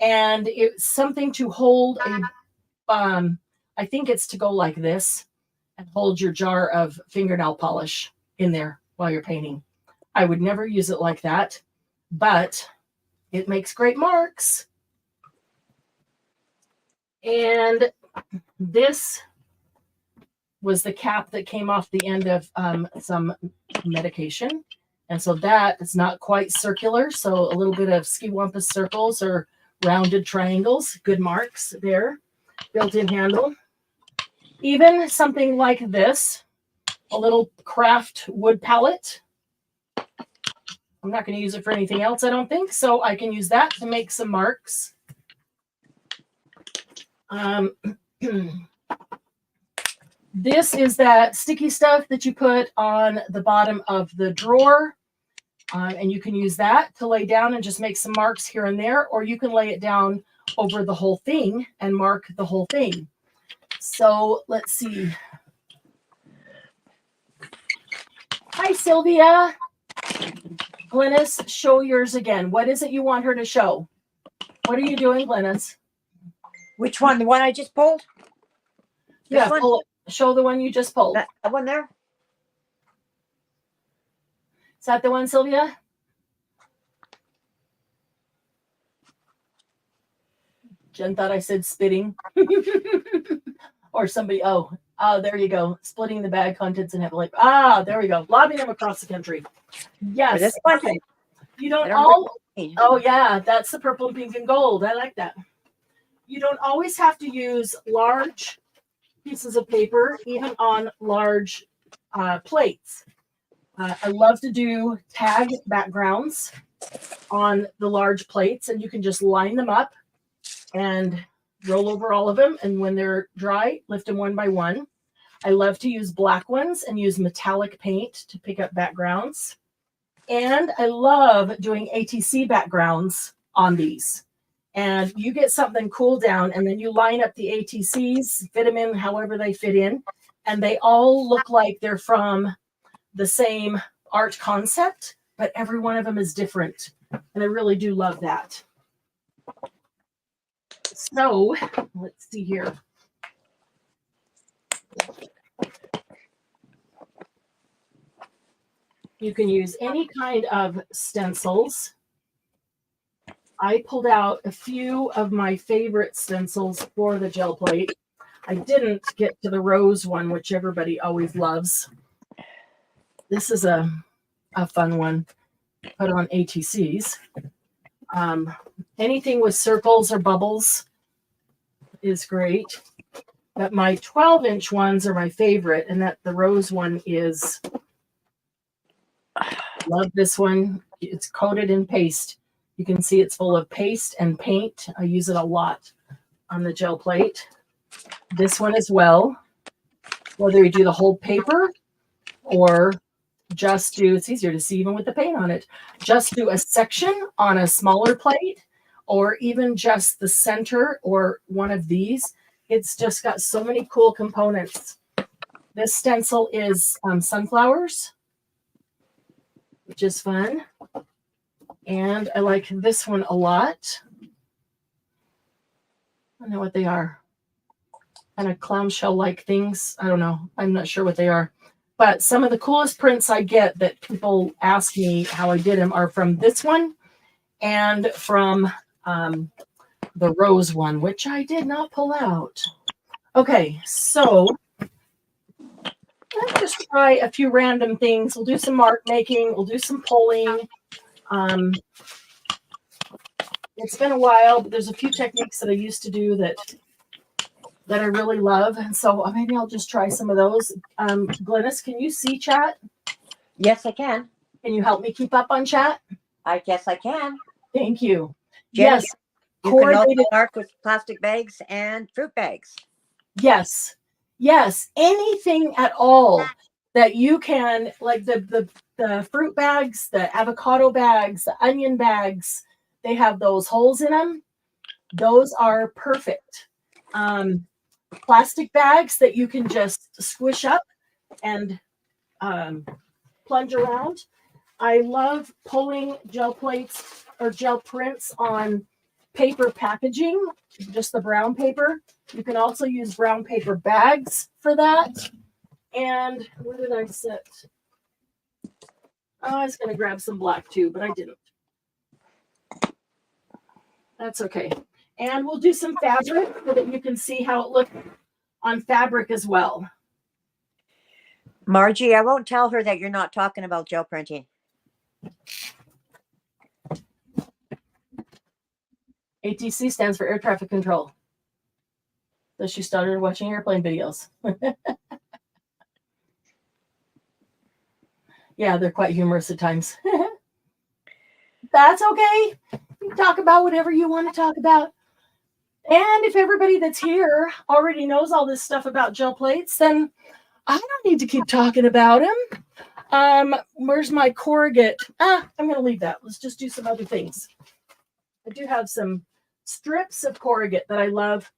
and it's something to hold a, I think it's to go like this and hold your jar of fingernail polish in there while you're painting. I would never use it like that, but it makes great marks. And this was the cap that came off the end of some medication. And so that is not quite circular. So a little bit of ski-wampus circles or rounded triangles, good marks there. Built-in handle. Even something like this, a little craft wood palette. I'm not going to use it for anything else, I don't think. So I can use that to make some marks. This is that sticky stuff that you put on the bottom of the drawer. And you can use that to lay down and just make some marks here and there, or you can lay it down over the whole thing and mark the whole thing. So let's see. Hi, Sylvia. Glynis, show yours again. What is it you want her to show? What are you doing, Glynis? Which one? The one I just pulled? Yeah, pull it. Show the one you just pulled. That one there? Is that the one, Sylvia? Jen thought I said spitting. Or somebody, oh, there you go. Splitting the bag contents and have like, there we go. Lobbing them across the country. Yes. This one? Okay. You don't all, oh yeah, that's the purple, pink, and gold. I like that. You don't always have to use large pieces of paper, even on large plates. I love to do tag backgrounds on the large plates, and you can just line them up and roll over all of them. And when they're dry, lift them one by one. I love to use black ones and use metallic paint to pick up backgrounds. And I love doing ATC backgrounds on these. And you get something cool down, and then you line up the ATCs, fit them in however they fit in, and they all look like they're from the same art concept, but every one of them is different. And I really do love that. So let's see here. You can use any kind of stencils. I pulled out a few of my favorite stencils for the gel plate. I didn't get to the rose one, which everybody always loves. This is a fun one. Put on ATCs. Anything with circles or bubbles is great. But my 12-inch ones are my favorite, and that the rose one is, love this one. It's coated in paste. You can see it's full of paste and paint. I use it a lot on the gel plate. This one as well. Whether you do the whole paper or just do, it's easier to see even with the paint on it, just do a section on a smaller plate, or even just the center or one of these. It's just got so many cool components. This stencil is sunflowers, which is fun. And I like this one a lot. I don't know what they are. Kind of clamshell-like things. I don't know. I'm not sure what they are. But some of the coolest prints I get that people ask me how I did them are from this one and from the rose one, which I did not pull out. Okay, so let's just try a few random things. We'll do some mark making. We'll do some pulling. It's been a while, but there's a few techniques that I used to do that I really love. And so maybe I'll just try some of those. Glynis, can you see chat? Yes, I can. Can you help me keep up on chat? I guess I can. Thank you. Jen, Yes. you can also Corrugated. mark with plastic bags and fruit bags. Yes. Yes. Anything at all that you can, like the fruit bags, the avocado bags, the onion bags, they have those holes in them. Those are perfect. Plastic bags that you can just squish up and plunge around. I love pulling gel plates or gel prints on paper packaging, just the brown paper. You can also use brown paper bags for that. And where did I set? Oh, I was going to grab some black too, but I didn't. That's okay. And we'll do some fabric so that you can see how it looks on fabric as well. Margie, I won't tell her that you're not talking about gel printing. ATC stands for air traffic control. So she started watching airplane videos. Yeah, they're quite humorous at times. That's okay. You can talk about whatever you want to talk about. And if everybody that's here already knows all this stuff about gel plates, then I don't need to keep talking about them. Where's my corrugate? I'm going to leave that. Let's just do some other things. I do have some strips of corrugate that I love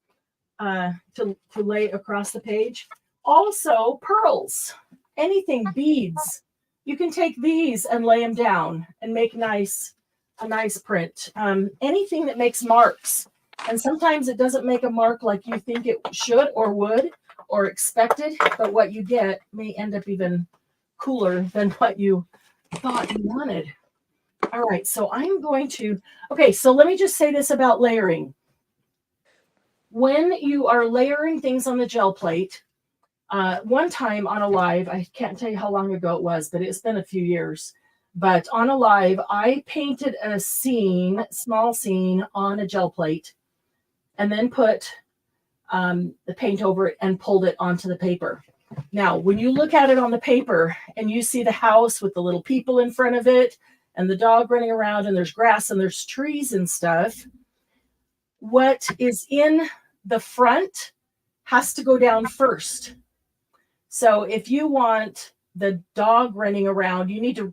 to lay across the page. Also, pearls, anything, beads. You can take these and lay them down and make a nice print. Anything that makes marks. And sometimes it doesn't make a mark like you think it should or would or expected, but what you get may end up even cooler than what you thought you wanted. All right, so I'm going to, okay, so let me just say this about layering. When you are layering things on the gel plate, one time on a live, I can't tell you how long ago it was, but it's been a few years. But on a live, I painted a scene, small scene, on a gel plate, and then put the paint over it and pulled it onto the paper. Now, when you look at it on the paper and you see the house with the little people in front of it and the dog running around and there's grass and there's trees and stuff, what is in the front has to go down first. So if you want the dog running around, you need to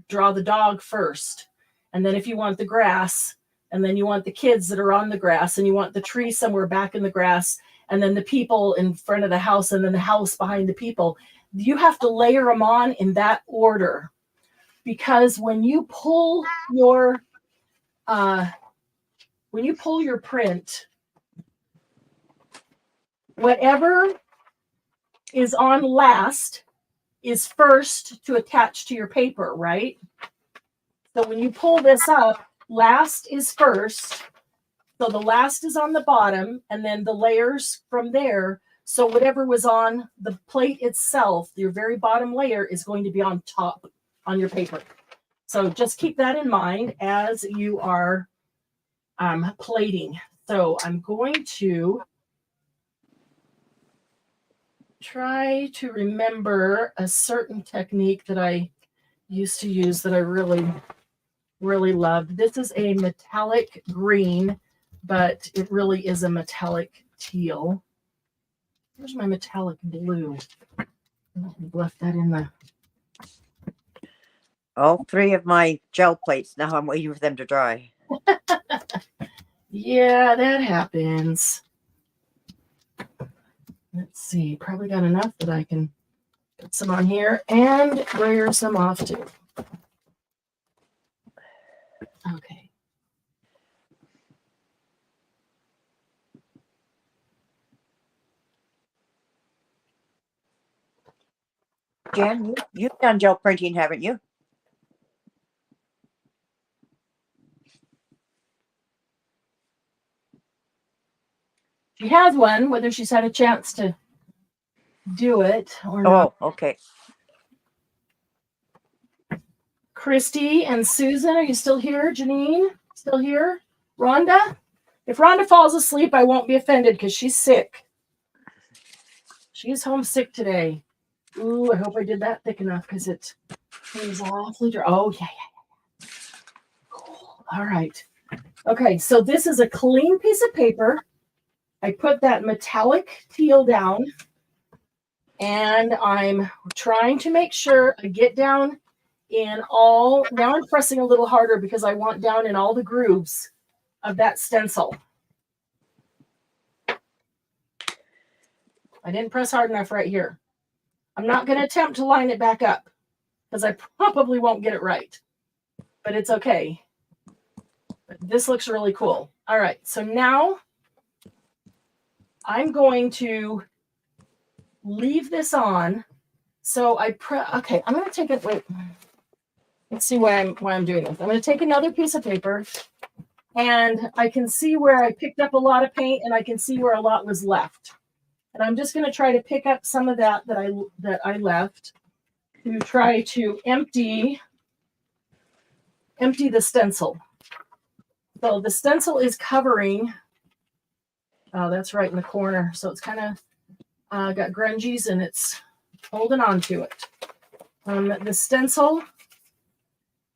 draw the dog first. And then if you want the grass, and then you want the kids that are on the grass, and you want the tree somewhere back in the grass, and then the people in front of the house, and then the house behind the people, you have to layer them on in that order. Because when you pull your print, whatever is on last is first to attach to your paper, right? So when you pull this up, last is first. So the last is on the bottom, and then the layers from there. So whatever was on the plate itself, your very bottom layer is going to be on top on your paper. So just keep that in mind as you are plating. So I'm going to try to remember a certain technique that I used to use that I really, really loved. This is a metallic green, but it really is a metallic teal. Where's my metallic blue? I left that in the... All three of my gel plates. Now I'm waiting for them to dry. Yeah, that happens. Let's see. Probably got enough that I can put some on here and brayer some off too. Okay. Jen, you've done gel printing, haven't you? She has one, whether she's had a chance to do it or not. Oh, okay. Christy and Susan, are you still here? Janine, still here? Rhonda? If Rhonda falls asleep, I won't be offended because she's sick. She's homesick today. Ooh, I hope I did that thick enough because it is awfully dry. Oh, yeah. Cool. All right. Okay, so this is a clean piece of paper. I put that metallic teal down, and I'm trying to make sure I get down in all. Now I'm pressing a little harder because I want down in all the grooves of that stencil. I didn't press hard enough right here. I'm not going to attempt to line it back up because I probably won't get it right, but it's okay. But this looks really cool. All right, so now I'm going to leave this on. So okay, I'm going to take it. Wait, let's see why I'm doing this. I'm going to take another piece of paper, and I can see where I picked up a lot of paint, and I can see where a lot was left. And I'm just going to try to pick up some of that I left to try to empty the stencil. So the stencil is covering. Oh, that's right in the corner. So it's kind of got grungies and it's holding on to it. The stencil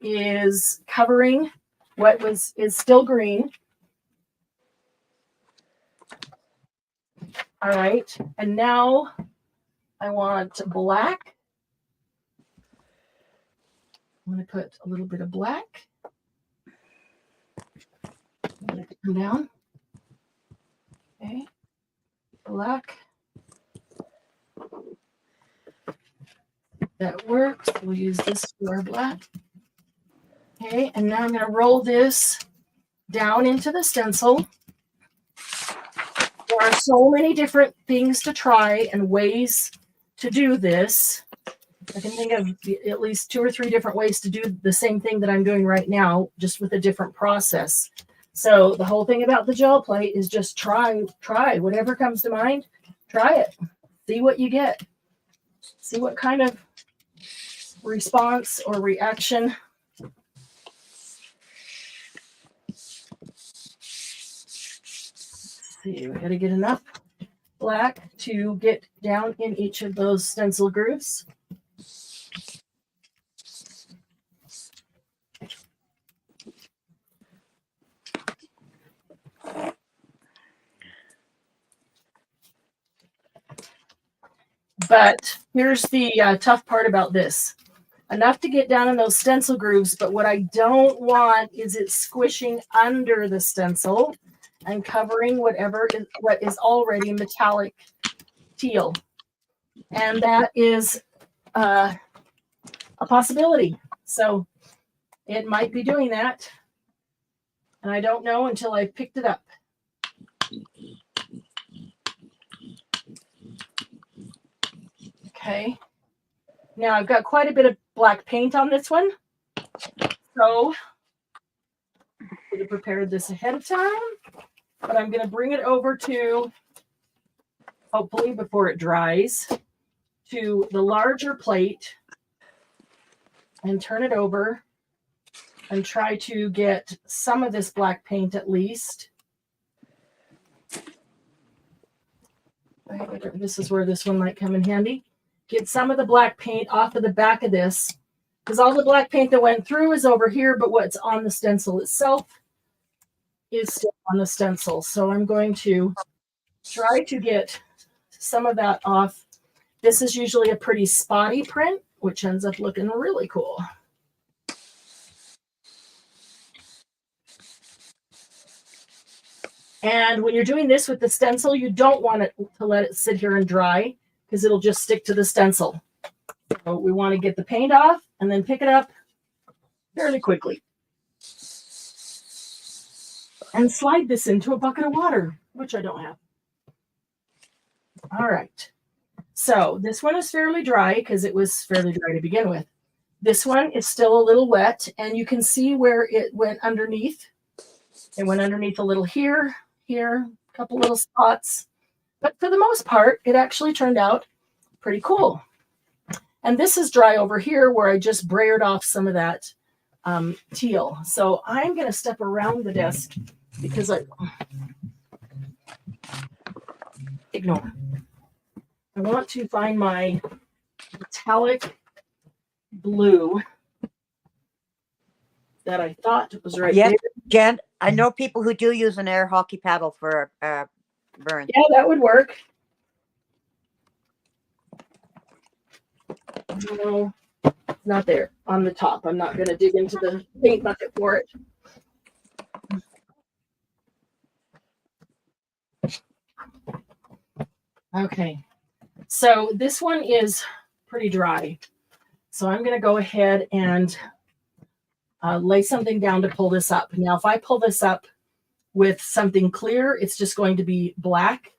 is covering what is still green. All right, and now I want black. I'm going to put a little bit of black. I'm going to come down. Okay, black. That works. We'll use this for our black. Okay, and now I'm going to roll this down into the stencil. There are so many different things to try and ways to do this. I can think of at least 2 or 3 different ways to do the same thing that I'm doing right now, just with a different process. So the whole thing about the gel plate is just try whatever comes to mind. Try it. See what you get. See what kind of response or reaction. See, we got to get enough black to get down in each of those stencil grooves. But here's the tough part about this. Enough to get down in those stencil grooves, but what I don't want is it squishing under the stencil and covering what is already metallic teal. And that is a possibility. So it might be doing that. And I don't know until I've picked it up. Okay. Now I've got quite a bit of black paint on this one. So I should have prepared this ahead of time. But I'm going to bring it over to, hopefully before it dries, to the larger plate and turn it over and try to get some of this black paint at least. This is where this one might come in handy. Get some of the black paint off of the back of this, because all the black paint that went through is over here, but what's on the stencil itself is still on the stencil. So I'm going to try to get some of that off. This is usually a pretty spotty print, which ends up looking really cool. And when you're doing this with the stencil, you don't want it to let it sit here and dry because it'll just stick to the stencil. So we want to get the paint off and then pick it up fairly quickly. And slide this into a bucket of water, which I don't have. All right. So this one is fairly dry because it was fairly dry to begin with. This one is still a little wet, and you can see where it went underneath. It went underneath a little here, a couple little spots. But for the most part, it actually turned out pretty cool. And this is dry over here where I just brayered off some of that teal. So I'm going to step around the desk because ignore. I want to find my metallic blue that I thought was right Yes, there. Jen, I know people who do use an air hockey paddle for burn. Yeah, that would work. No, it's not there on the top. I'm not going to dig into the paint bucket for it. Okay, so this one is pretty dry. So I'm going to go ahead and lay something down to pull this up. Now, if I pull this up with something clear, it's just going to be black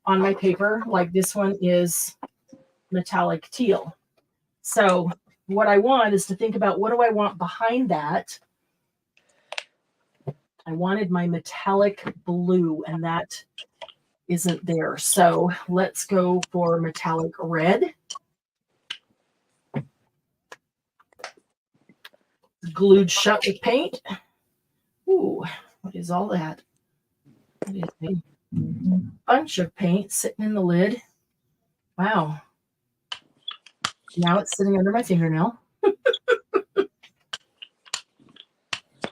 on my paper. Like this one is metallic teal. So what I want is to think about what do I want behind that. I wanted my metallic blue, and that isn't there. So let's go for metallic red. Glued shut with paint. Ooh, what is all that? What is a bunch of paint sitting in the lid. Wow. Now it's sitting under my fingernail.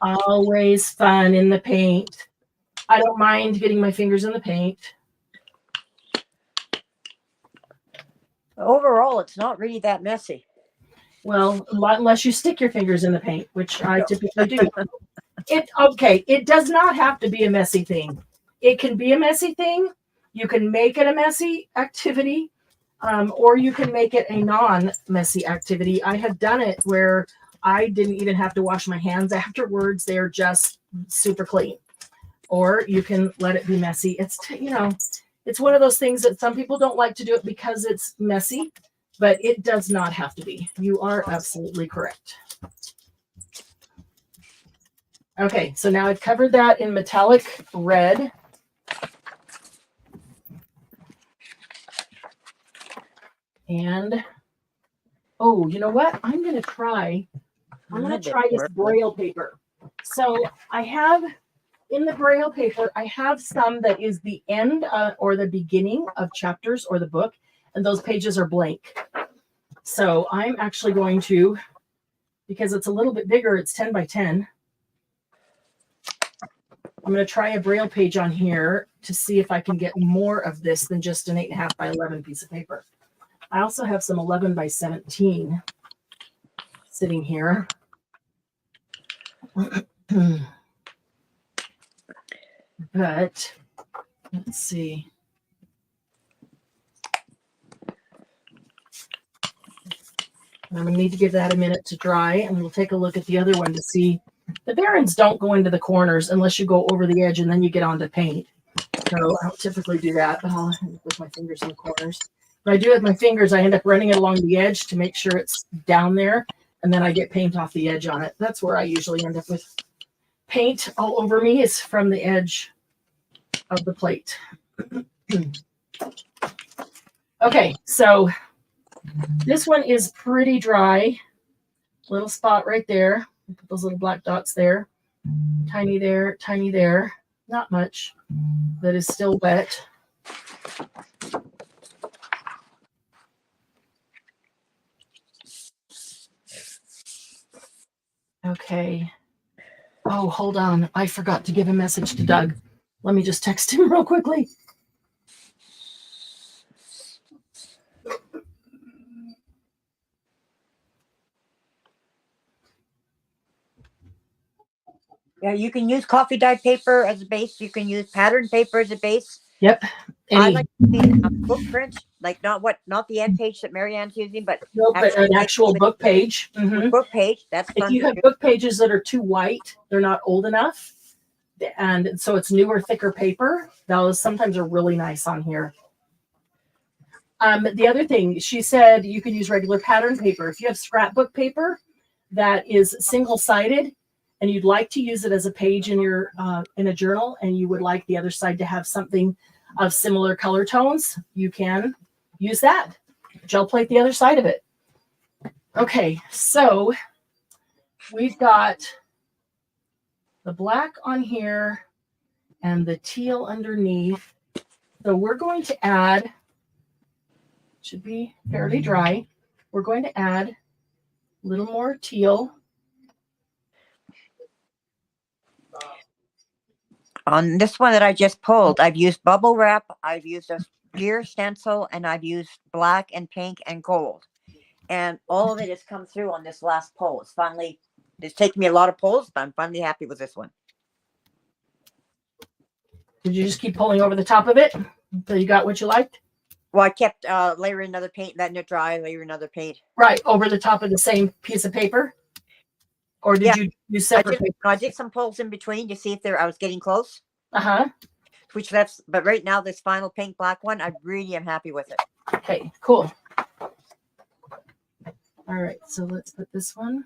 Always fun in the paint. I don't mind getting my fingers in the paint. Overall, it's not really that messy. Well, unless you stick your fingers in the paint, which I typically do. It does not have to be a messy thing. It can be a messy thing. You can make it a messy activity, or you can make it a non-messy activity. I have done it where I didn't even have to wash my hands afterwards. They're just super clean. Or you can let it be messy. It's one of those things that some people don't like to do it because it's messy, but it does not have to be. You are absolutely correct. Okay, so now I've covered that in metallic red. And, oh, you know what? I'm going to try this braille paper. So I have, in the braille paper, I have some that is the end or the beginning of chapters or the book, and those pages are blank. So I'm actually going to, because it's a little bit bigger, it's 10 by 10. I'm going to try a braille page on here to see if I can get more of this than just an 8.5 by 11 piece of paper. I also have some 11 by 17 sitting here. But let's see. I'm going to need to give that a minute to dry, and we'll take a look at the other one to see. The barons don't go into the corners unless you go over the edge and then you get onto paint. So I don't typically do that, but I'll end up with my fingers in the corners. When I do it with my fingers, I end up running it along the edge to make sure it's down there, and then I get paint off the edge on it. That's where I usually end up with paint all over me, is from the edge of the plate. Okay, so this one is pretty dry. Little spot right there. Put those little black dots there. Tiny there, tiny there. Not much. That is still wet. Okay. Oh, hold on. I forgot to give a message to Doug. Let me just text him real quickly. Yeah, you can use coffee dyed paper as a base. You can use pattern paper as a base. Yep. I like the book print, like not the end page that Marianne's using, but an actual book page. Mm-hmm. Book page. That's fun. If you have book pages that are too white, they're not old enough, and so it's newer, thicker paper. Those sometimes are really nice on here. The other thing, she said you could use regular pattern paper. If you have scrapbook paper that is single-sided and you'd like to use it as a page in your in a journal, and you would like the other side to have something of similar color tones, you can use that. Gel plate the other side of it. Okay, so we've got the black on here and the teal underneath. So we're going to add, should be fairly dry. We're going to add a little more teal. On this one that I just pulled, I've used bubble wrap, I've used a clear stencil, and I've used black and pink and gold. And all of it has come through on this last pull. It's taken me a lot of pulls, but I'm finally happy with this one. Did you just keep pulling over the top of it until you got what you liked? Well, I kept layering another paint, letting it dry, layer another paint. Right, over the top of the same piece of paper? Or did you use separate paper? I did some pulls in between to see if I was getting close. Uh-huh. But right now, this final pink black one, I really am happy with it. Okay, cool. All right, so let's put this one.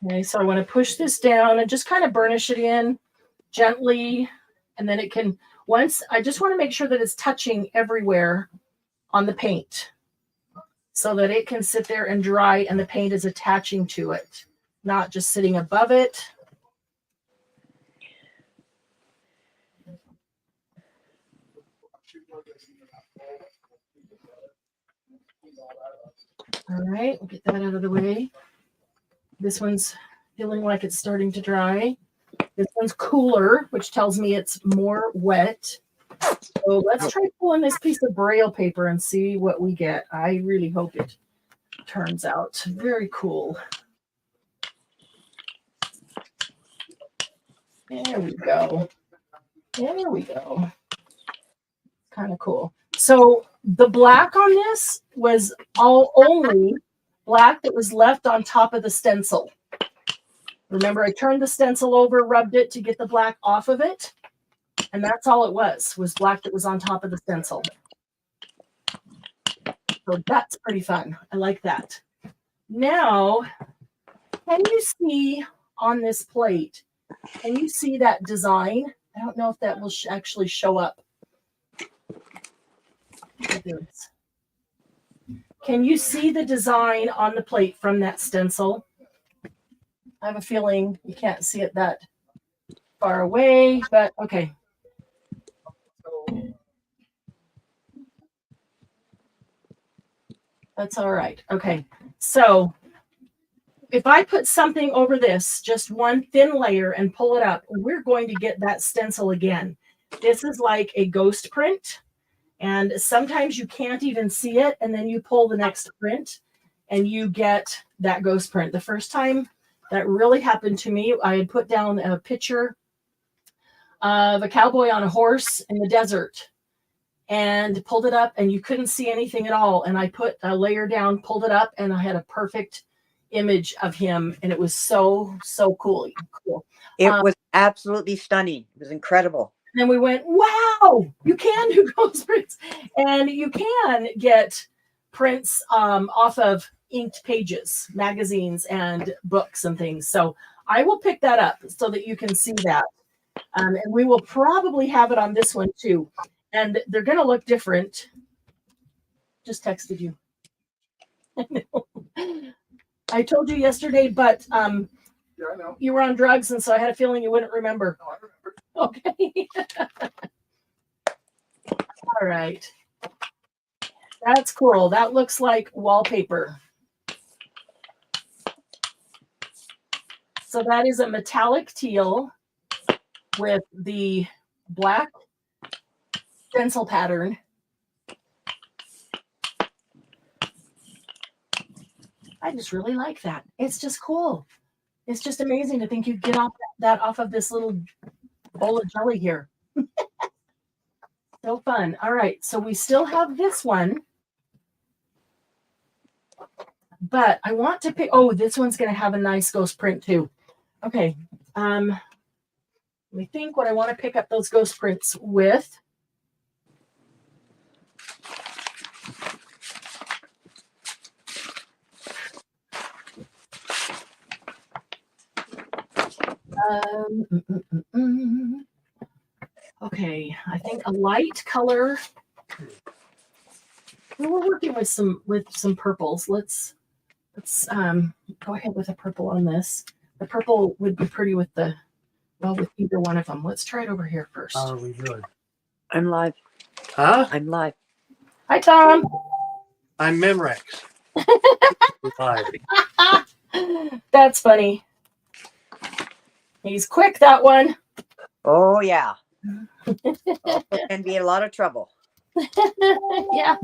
Okay, so I want to push this down and just kind of burnish it in gently. And then it can, I just want to make sure that it's touching everywhere on the paint so that it can sit there and dry and the paint is attaching to it, not just sitting above it. All right, we'll get that out of the way. This one's feeling like it's starting to dry. This one's cooler, which tells me it's more wet. So let's try pulling this piece of braille paper and see what we get. I really hope it turns out very cool. There we go. There we go. Kind of cool. So the black on this was only black that was left on top of the stencil. Remember, I turned the stencil over, rubbed it to get the black off of it. And that's all it was black that was on top of the stencil. So that's pretty fun. I like that. Now, can you see on this plate, can you see that design? I don't know if that will actually show up. Can you see the design on the plate from that stencil? I have a feeling you can't see it that far away, but okay. That's all right. Okay. So if I put something over this, just one thin layer and pull it up, we're going to get that stencil again. This is like a ghost print. And sometimes you can't even see it. And then you pull the next print and you get that ghost print. The first time that really happened to me, I had put down a picture of a cowboy on a horse in the desert and pulled it up and you couldn't see anything at all. And I put a layer down, pulled it up, and I had a perfect image of him. And it was so cool. It was absolutely stunning. It was incredible. And we went, wow, you can do ghost prints. And you can get prints off of inked pages, magazines, and books and things. So I will pick that up so that you can see that. And we will probably have it on this one too. And they're going to look different. Just texted you. I told you yesterday, but yeah, I know. You were on drugs, and so I had a feeling you wouldn't remember. No, I remember. Okay. All right. That's cool. That looks like wallpaper. So that is a metallic teal with the black stencil pattern. I just really like that. It's just cool. It's just amazing to think you get that off of this little bowl of jelly here. So fun. All right. So we still have this one. But I want to pick, oh, this one's going to have a nice ghost print too. Okay. Let me think what I want to pick up those ghost prints with. Okay, I think a light color. Well, we're working with some purples. Let's go ahead with a purple on this. The purple would be pretty with with either one of them. Let's try it over here first. How are we doing? I'm live. Huh? I'm live. Hi, Tom. I'm Memorex. Live. That's funny. He's quick, that one. Oh yeah. Oh, it can be a lot of trouble. Yeah.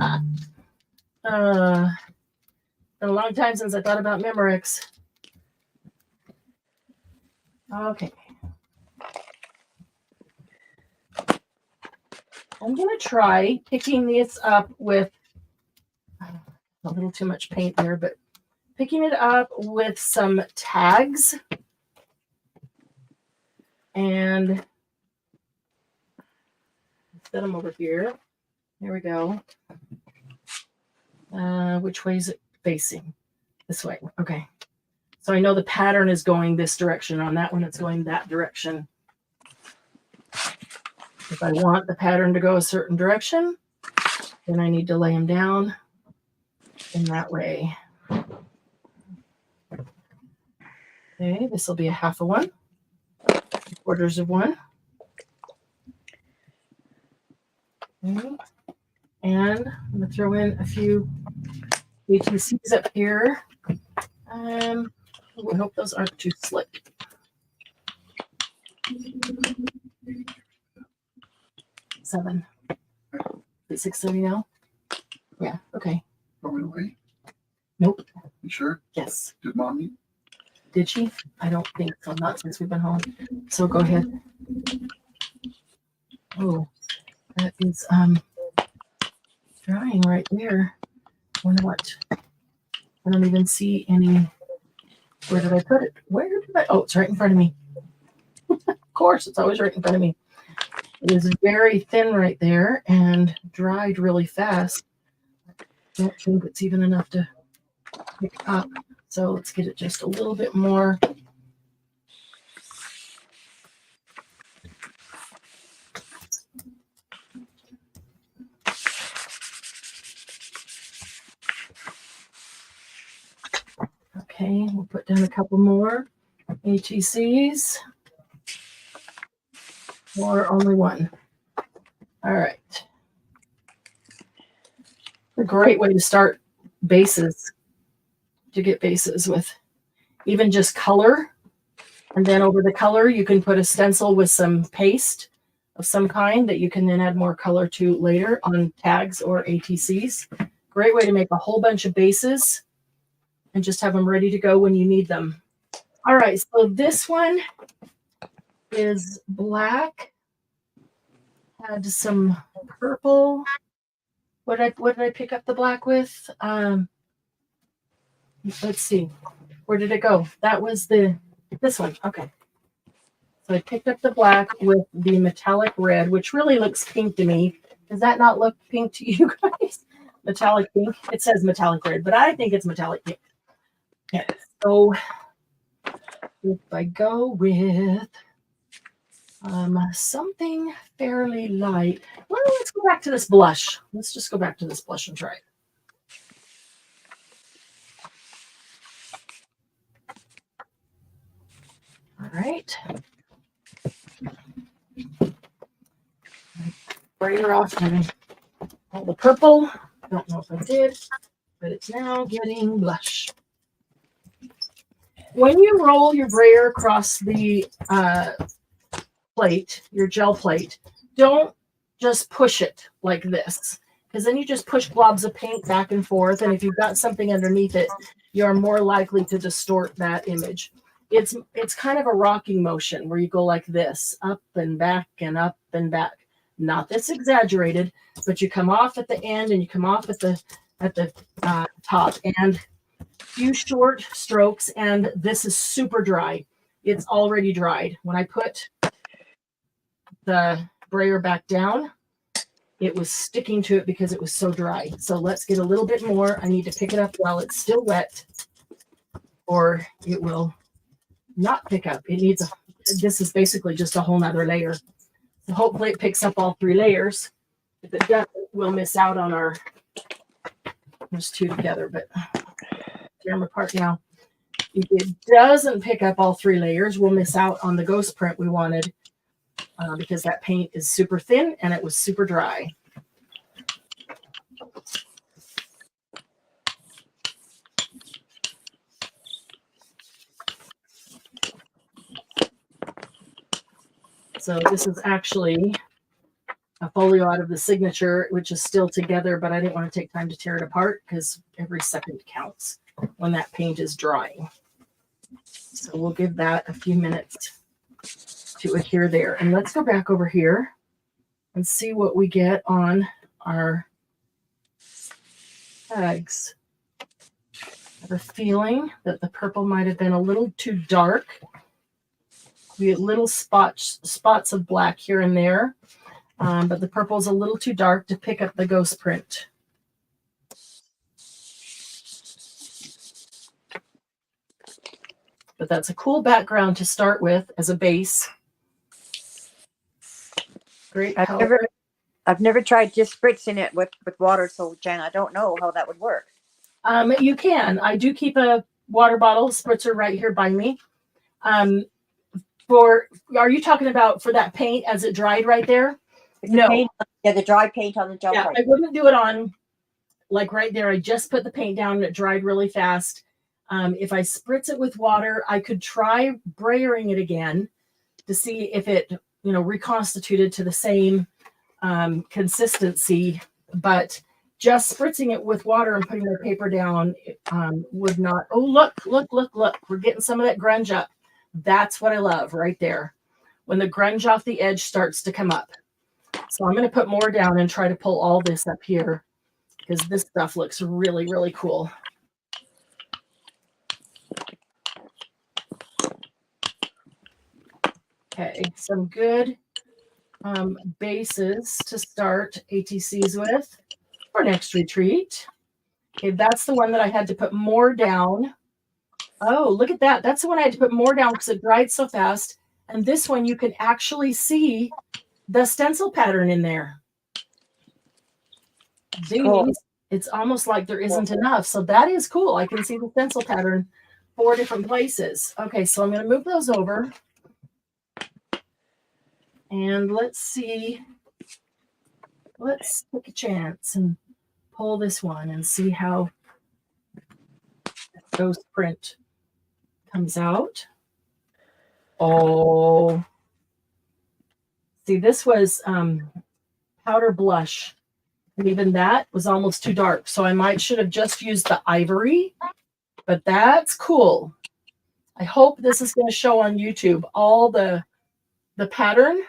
Been a long time since I thought about Memorex. Okay. I'm going to try picking this up with a little too much paint there, but picking it up with some tags. And set them over here. There we go. Which way is it facing? This way. Okay. So I know the pattern is going this direction. On that one, it's going that direction. If I want the pattern to go a certain direction, then I need to lay them down in that way. Okay, this will be a half of one, 3/4 of one. Okay. And I'm going to throw in a few ATCs up here. I hope those aren't too slick. Seven. Is it 6:30 now? Yeah, okay. Going away? Nope. You sure? Yes. Did mommy? Did she? I don't think so. Not since we've been home. So go ahead. Oh, that is drying right there. Wonder what? I don't even see any. Where did I put it? Where did I? Oh, it's right in front of me. Of course, it's always right in front of me. It is very thin right there and dried really fast. Don't think it's even enough to pick up. So let's get it just a little bit more. Okay, we'll put down a couple more ATCs. Or only one. All right. A great way to start bases, to get bases with even just color. And then over the color, you can put a stencil with some paste of some kind that you can then add more color to later on tags or ATCs. Great way to make a whole bunch of bases and just have them ready to go when you need them. All right, so this one is black. Had some purple. What did I pick up the black with? Let's see. Where did it go? That was this one. Okay. So I picked up the black with the metallic red, which really looks pink to me. Does that not look pink to you guys? Metallic pink. It says metallic red, but I think it's metallic pink. Okay. So if I go with something fairly light. Well, let's go back to this blush. Let's just go back to this blush and try it. All right. Brayer off all the purple. Don't know if I did, but it's now getting blush. When you roll your brayer across the plate, your gel plate, don't just push it like this, because then you just push globs of paint back and forth, and if you've got something underneath it, you're more likely to distort that image. It's kind of a rocking motion where you go like this, up and back and up and back. Not this exaggerated, but you come off at the end and you come off at the at the top, and few short strokes, and this is super dry. It's already dried. When I put the brayer back down, it was sticking to it because it was so dry. So let's get a little bit more. I need to pick it up while it's still wet, or it will not pick up. It needs this is basically just a whole nother layer. So hopefully it picks up all 3 layers. If it doesn't, we'll miss out on our, there's 2 together, but tear them apart now. If it doesn't pick up all 3 layers, we'll miss out on the ghost print we wanted because that paint is super thin and it was super dry. So this is actually a folio out of the signature, which is still together, but I didn't want to take time to tear it apart because every second counts when that paint is drying. So we'll give that a few minutes to adhere there. And let's go back over here and see what we get on our tags. I have a feeling that the purple might have been a little too dark. We get little spots of black here and there, but the purple is a little too dark to pick up the ghost print. But that's a cool background to start with as a base. Great color. I've never tried just spritzing it with water, so Jen, I don't know how that would work. You can. I do keep a water bottle spritzer right here by me. Are you talking about for that paint as it dried right there? No. Paint, yeah, the dry paint on the jump. Yeah, I wouldn't do it on like right there. I just put the paint down and it dried really fast. If I spritz it with water, I could try brayering it again to see if it, reconstituted to the same consistency, but just spritzing it with water and putting the paper down would not. Oh, look. We're getting some of that grunge up. That's what I love right there. When the grunge off the edge starts to come up. So I'm going to put more down and try to pull all this up here because this stuff looks really, really cool. Okay, some good bases to start ATCs with for next retreat. Okay, that's the one that I had to put more down. Oh, look at that. That's the one I had to put more down because it dried so fast. And this one, you can actually see the stencil pattern in there. Cool. It's almost like there isn't enough. So that is cool. I can see the stencil pattern 4 different places. Okay, so I'm going to move those over. And let's see. Let's take a chance and pull this one and see how ghost print comes out. Oh, see, this was powder blush, and even that was almost too dark. So I should have just used the ivory, but that's cool. I hope this is going to show on YouTube all the pattern.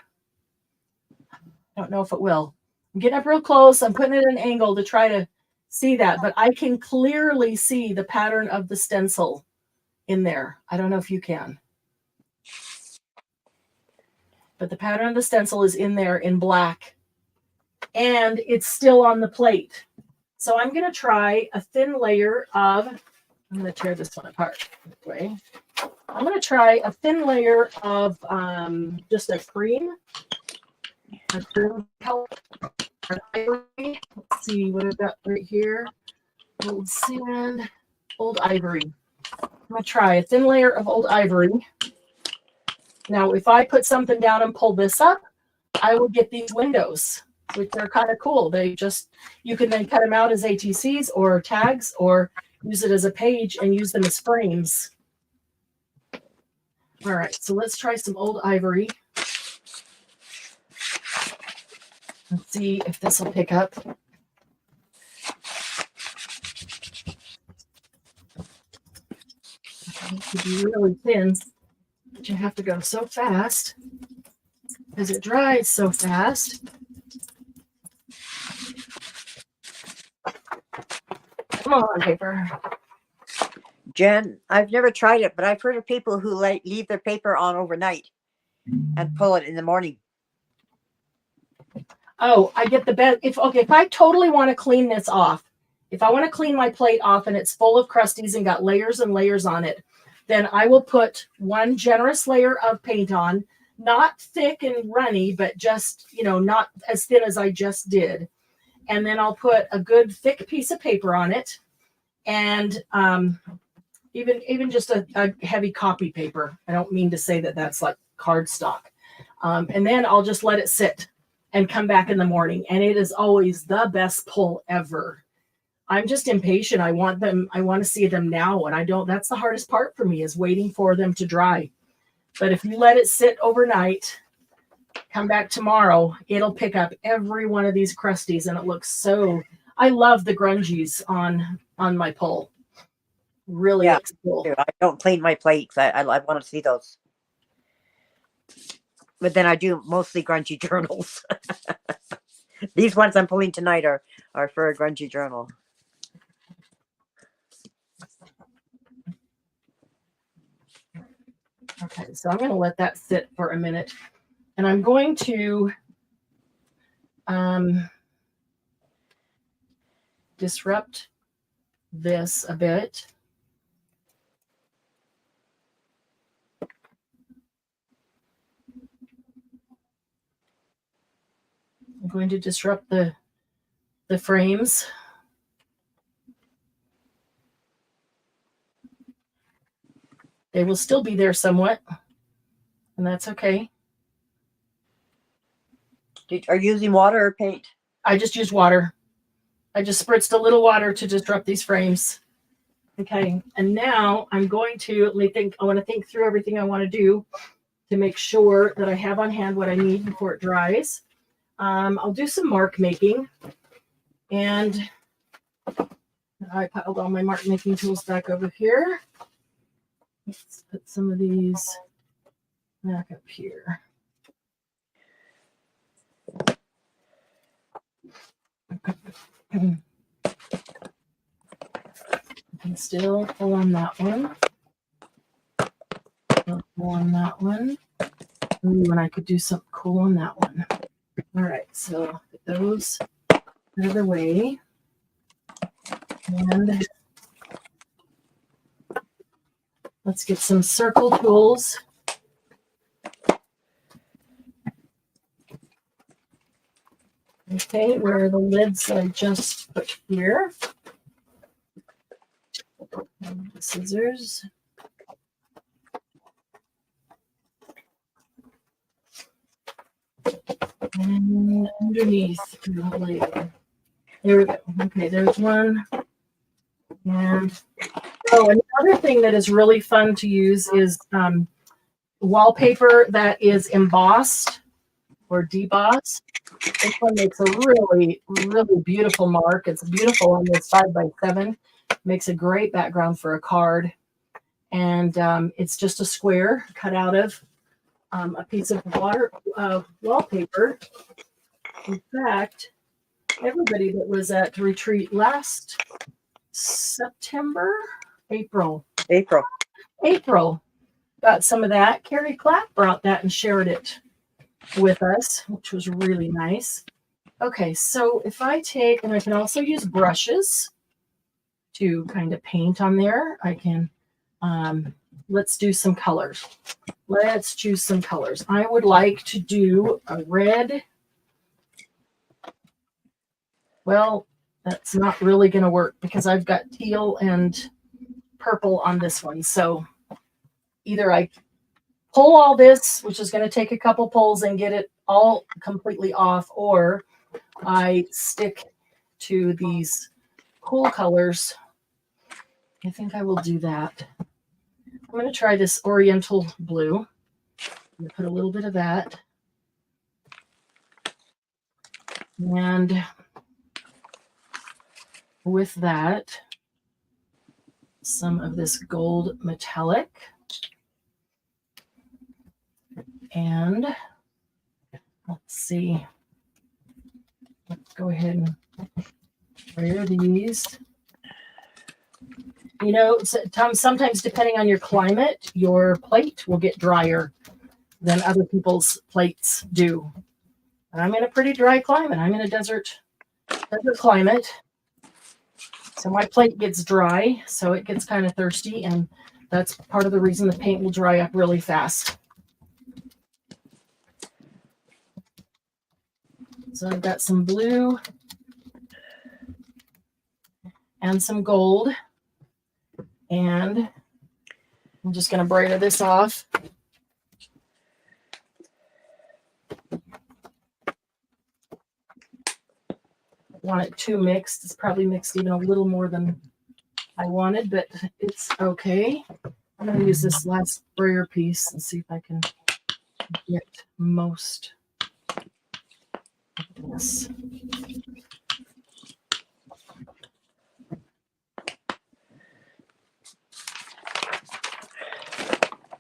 I don't know if it will. I'm getting up real close. I'm putting it at an angle to try to see that, but I can clearly see the pattern of the stencil in there. I don't know if you can. But the pattern of the stencil is in there in black. And it's still on the plate. So I'm going to try a thin layer of, I'm going to tear this one apart. Anyway. I'm going to try a thin layer of just a cream color. Let's see what I've got right here. Old sand, old ivory. I'm going to try a thin layer of old ivory. Now, if I put something down and pull this up, I will get these windows, which are kind of cool. You can then cut them out as ATCs or tags or use it as a page and use them as frames. All right, so let's try some old ivory. Let's see if this will pick up. It needs to be really thin, but you have to go so fast because it dries so fast. Come on, paper. Jen, I've never tried it, but I've heard of people who leave their paper on overnight and pull it in the morning. Oh, I get the best. If I totally want to clean this off, if I want to clean my plate off and it's full of crusties and got layers and layers on it, then I will put one generous layer of paint on, not thick and runny, but just, not as thin as I just did. And then I'll put a good thick piece of paper on it, and even just a heavy copy paper. I don't mean to say that that's like cardstock. And then I'll just let it sit and come back in the morning. And it is always the best pull ever. I'm just impatient. I want to see them now. And that's the hardest part for me, is waiting for them to dry. But if you let it sit overnight, come back tomorrow, it'll pick up every one of these crusties. And it looks so, I love the grungies on my pull. Really looks cool. I don't clean my plates. I want to see those. But then I do mostly grungy journals. These ones I'm pulling tonight are for a grungy journal. Okay, so I'm going to let that sit for a minute. And I'm going to disrupt this a bit. I'm going to disrupt the frames. They will still be there somewhat, and that's okay. Are you using water or paint? I just use water. I just spritzed a little water to disrupt these frames. Okay, and now I'm going to I want to think through everything I want to do to make sure that I have on hand what I need before it dries. I'll do some mark making, and I piled all my mark making tools back over here. Let's put some of these back up here. I can still pull on that one. Pull on that one. Ooh, and I could do something cool on that one. All right, so put those out of the way. And let's get some circle tools. Okay, where are the lids that I just put here? And the scissors. And underneath the lid. There we go. Okay, there's one. And another thing that is really fun to use is wallpaper that is embossed or debossed. This one makes a really, really beautiful mark. It's beautiful on this 5x7. Makes a great background for a card. And it's just a square cut out of a piece of wallpaper. In fact, everybody that was at retreat last April got some of that. Carrie Clapp brought that and shared it with us, which was really nice. Okay, so if I take, and I can also use brushes to kind of paint on there. I can, let's do some colors. Let's choose some colors. I would like to do a red. Well, that's not really going to work because I've got teal and purple on this one. So either I pull all this, which is going to take a couple pulls and get it all completely off, or I stick to these cool colors. I think I will do that. I'm going to try this Oriental blue. I'm going to put a little bit of that. And with that, some of this gold metallic. And let's see. Let's go ahead and brayer these. You know, sometimes depending on your climate, your plate will get drier than other people's plates do. And I'm in a pretty dry climate. I'm in a desert climate. So my plate gets dry, so it gets kind of thirsty, and that's part of the reason the paint will dry up really fast. So I've got some blue and some gold, and I'm just going to brayer this off. Want it too mixed. It's probably mixed even a little more than I wanted, but it's okay. I'm going to use this last brayer piece and see if I can get most of this.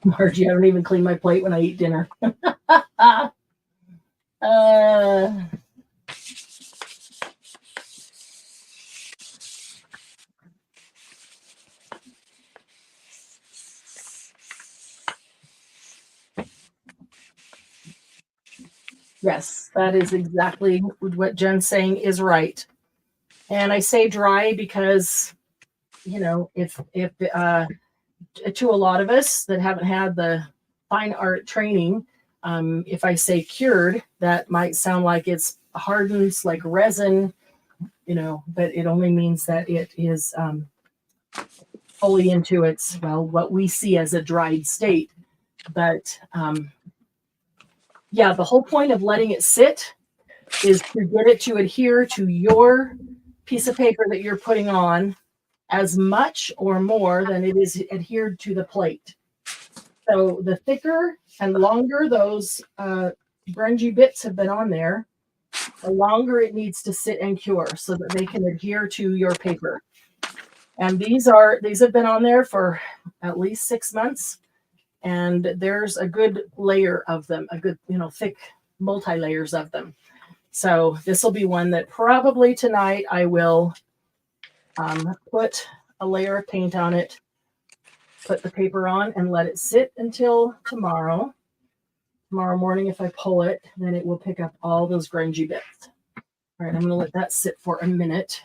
Margie, I don't even clean my plate when I eat dinner. Yes, that is exactly what Jen's saying is right. And I say dry because, you know, if to a lot of us that haven't had the fine art training, if I say cured, that might sound like it's hardens like resin, you know, but it only means that it is fully into its, well, what we see as a dried state. But yeah, the whole point of letting it sit is to get it to adhere to your piece of paper that you're putting on as much or more than it is adhered to the plate. So the thicker and longer those grungy bits have been on there, the longer it needs to sit and cure so that they can adhere to your paper. And these have been on there for at least 6 months, and there's a good layer of them, a good, you know, thick multi-layers of them. So this will be one that probably tonight I will put a layer of paint on it, put the paper on, and let it sit until tomorrow. Tomorrow morning, if I pull it, then it will pick up all those grungy bits. All right, I'm going to let that sit for a minute.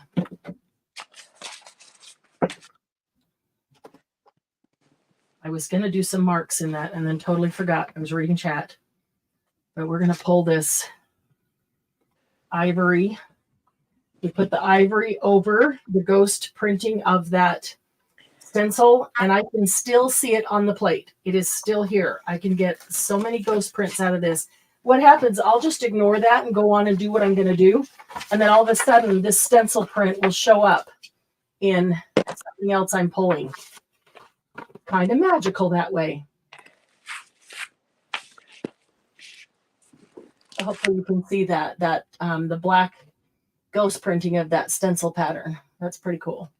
I was going to do some marks in that and then totally forgot. I was reading chat. But we're going to pull this ivory. We put the ivory over the ghost printing of that stencil, and I can still see it on the plate. It is still here. I can get so many ghost prints out of this. What happens, I'll just ignore that and go on and do what I'm going to do. And then all of a sudden, this stencil print will show up in something else I'm pulling. Kind of magical that way. Hopefully you can see that the black ghost printing of that stencil pattern. That's pretty cool.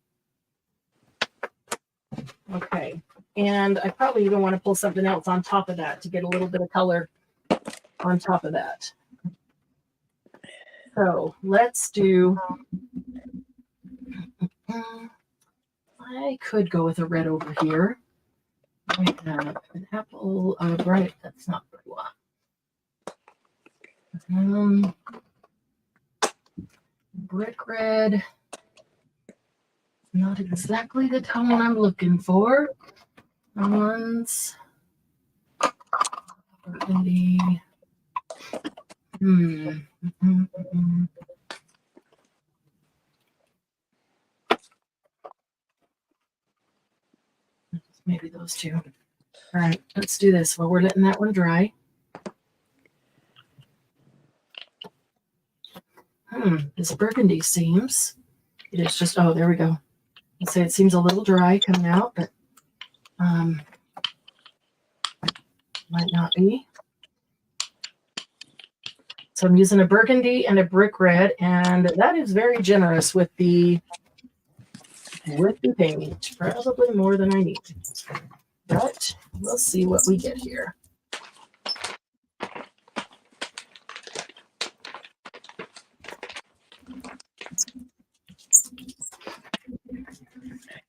Okay, and I probably even want to pull something else on top of that to get a little bit of color on top of that. So let's do, I could go with a red over here. I have an apple, right, that's not very well. Brick red. Not exactly the tone I'm looking for. Ones. Burgundy. Maybe those two. All right, let's do this while we're letting that one dry. This burgundy seems, it is just, oh, there we go. I'd say it seems a little dry coming out, but might not be. So I'm using a burgundy and a brick red, and that is very generous with the paint, probably more than I need. But we'll see what we get here.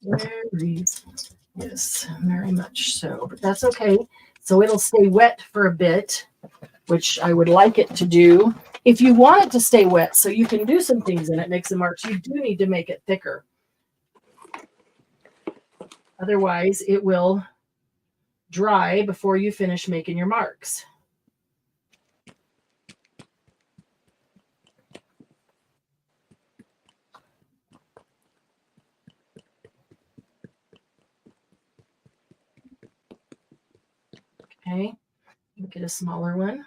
Very, yes, very much so. But that's okay. So it'll stay wet for a bit, which I would like it to do. If you want it to stay wet so you can do some things in it, make some marks, you do need to make it thicker. Otherwise, it will dry before you finish making your marks. Okay, get a smaller one.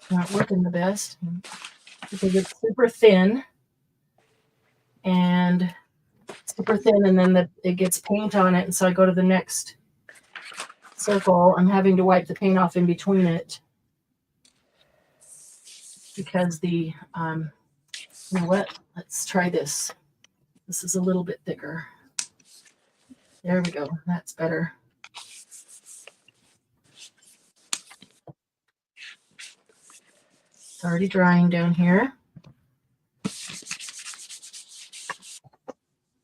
Not working the best because it's super thin and then it gets paint on it. And so I go to the next circle. I'm having to wipe the paint off in between it because you know what? Let's try this. This is a little bit thicker. There we go. That's better. It's already drying down here.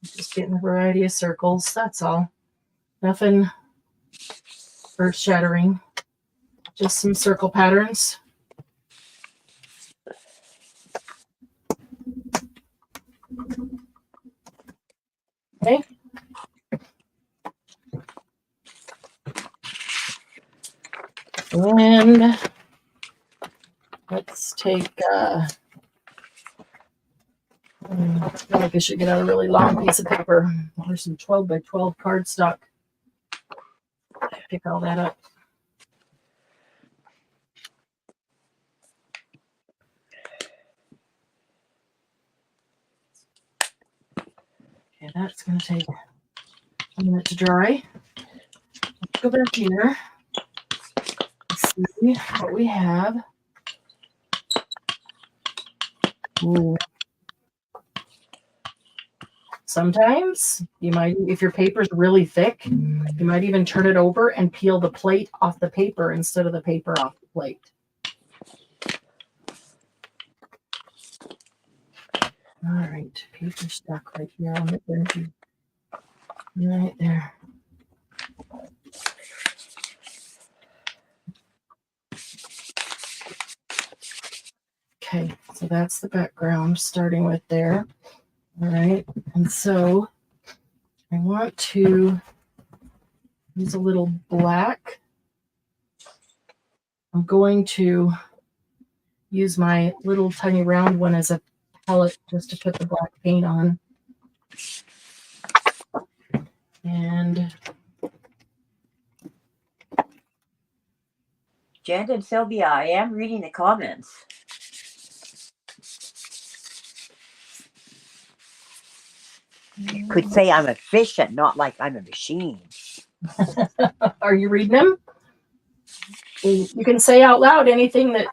Just getting a variety of circles. That's all. Nothing earth-shattering. Just some circle patterns. Okay. And let's take, I feel like I should get out a really long piece of paper. There's some 12 by 12 cardstock. Pick all that up. Okay, that's going to take a minute to dry. Let's go back here. Let's see what we have. Ooh. Sometimes you might, if your paper's really thick, you might even turn it over and peel the plate off the paper instead of the paper off the plate. All right, paper stuck right here on the bench. Right there. Okay, so that's the background starting with there. All right, and so I want to use a little black. I'm going to use my little tiny round one as a palette just to put the black paint on. And Jen and Sylvia, I am reading the comments. You could say I'm efficient, not like I'm a machine. are you reading them? You can say out loud anything that.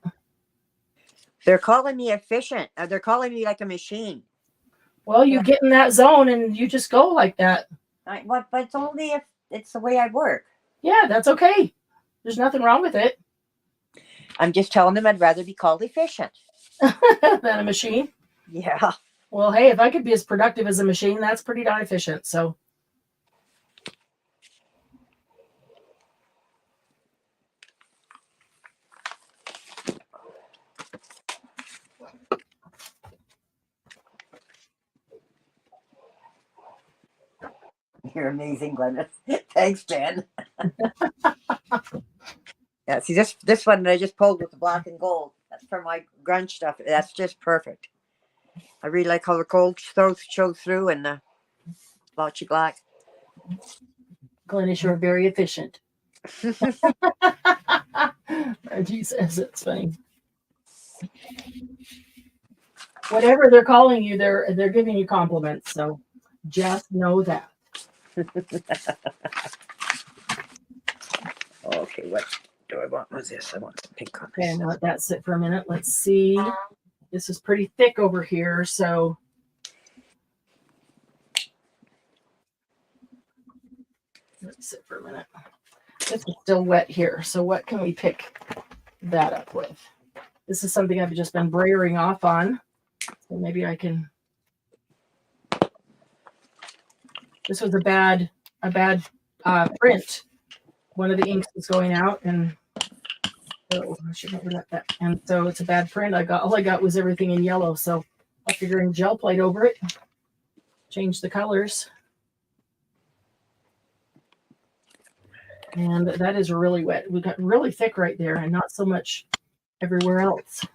They're calling me efficient. They're calling me like a machine. Well, you get in that zone and you just go like that. But it's only if it's the way I work. Yeah, that's okay. There's nothing wrong with it. I'm just telling them I'd rather be called efficient. Than a machine. Yeah. Well, hey, if I could be as productive as a machine, that's pretty darn efficient. So. You're amazing, Glennis. Thanks, Ben. Yeah, see this one that I just pulled with the black and gold. That's for my grunge stuff. That's just perfect. I really like how the gold shows through and the blotchy black. Glennis, you're very efficient. Reggie says it's funny. Whatever they're calling you, they're giving you compliments. So just know that. Okay, what do I want with this? I want some pink on Okay, this. and let that sit for a minute. Let's see. This is pretty thick over here, so let's sit for a minute. This is still wet here, so what can we pick that up with? This is something I've just been brayering off on. So maybe I can. This was a bad print. One of the inks was going out, and oh, I should never let that. And so it's a bad print. All I got was everything in yellow. So I'm figuring gel plate over it, change the colors. And that is really wet. We got really thick right there and not so much everywhere else.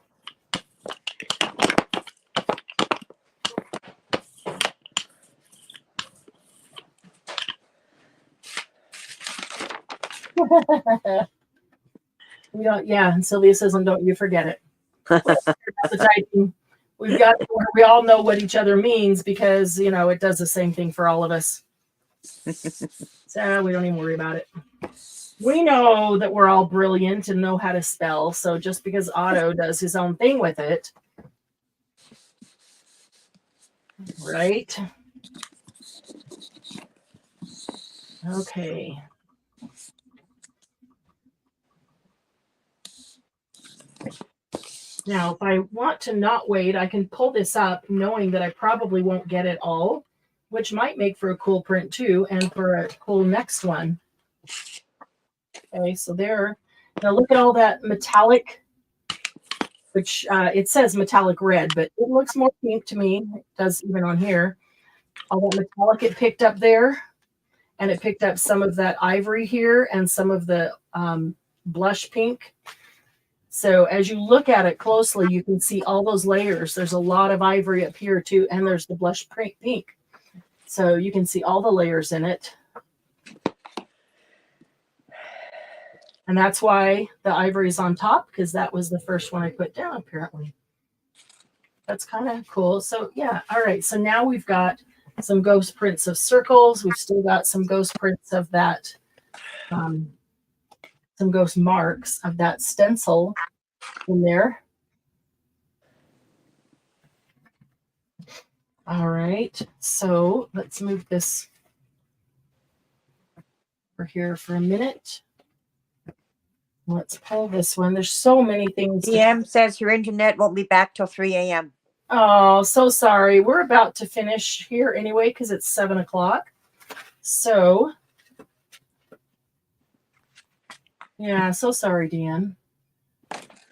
We don't, yeah, and Sylvia says, and don't you forget it. The typing, we've got, we all know what each other means because, you know, it does the same thing for all of us. So we don't even worry about it. We know that we're all brilliant and know how to spell. So just because Otto does his own thing with it, right? Okay. Now, if I want to not wait, I can pull this up knowing that I probably won't get it all, which might make for a cool print too, and for a cool next one. Okay, so there. Now look at all that metallic, which it says metallic red, but it looks more pink to me. It does even on here. All that metallic it picked up there, and it picked up some of that ivory here and some of the blush pink. So as you look at it closely, you can see all those layers. There's a lot of ivory up here too, and there's the blush pink. So you can see all the layers in it. And that's why the ivory is on top, because that was the first one I put down, apparently. That's kind of cool. So yeah, all right. So now we've got some ghost prints of circles. We've still got some ghost prints of that, some ghost marks of that stencil in there. All right, so let's move this over here for a minute. Let's pull this one. There's so many things. DM says your internet won't be back till 3 a.m. Oh, so sorry. We're about to finish here anyway because it's 7 o'clock. So yeah, so sorry, Dan.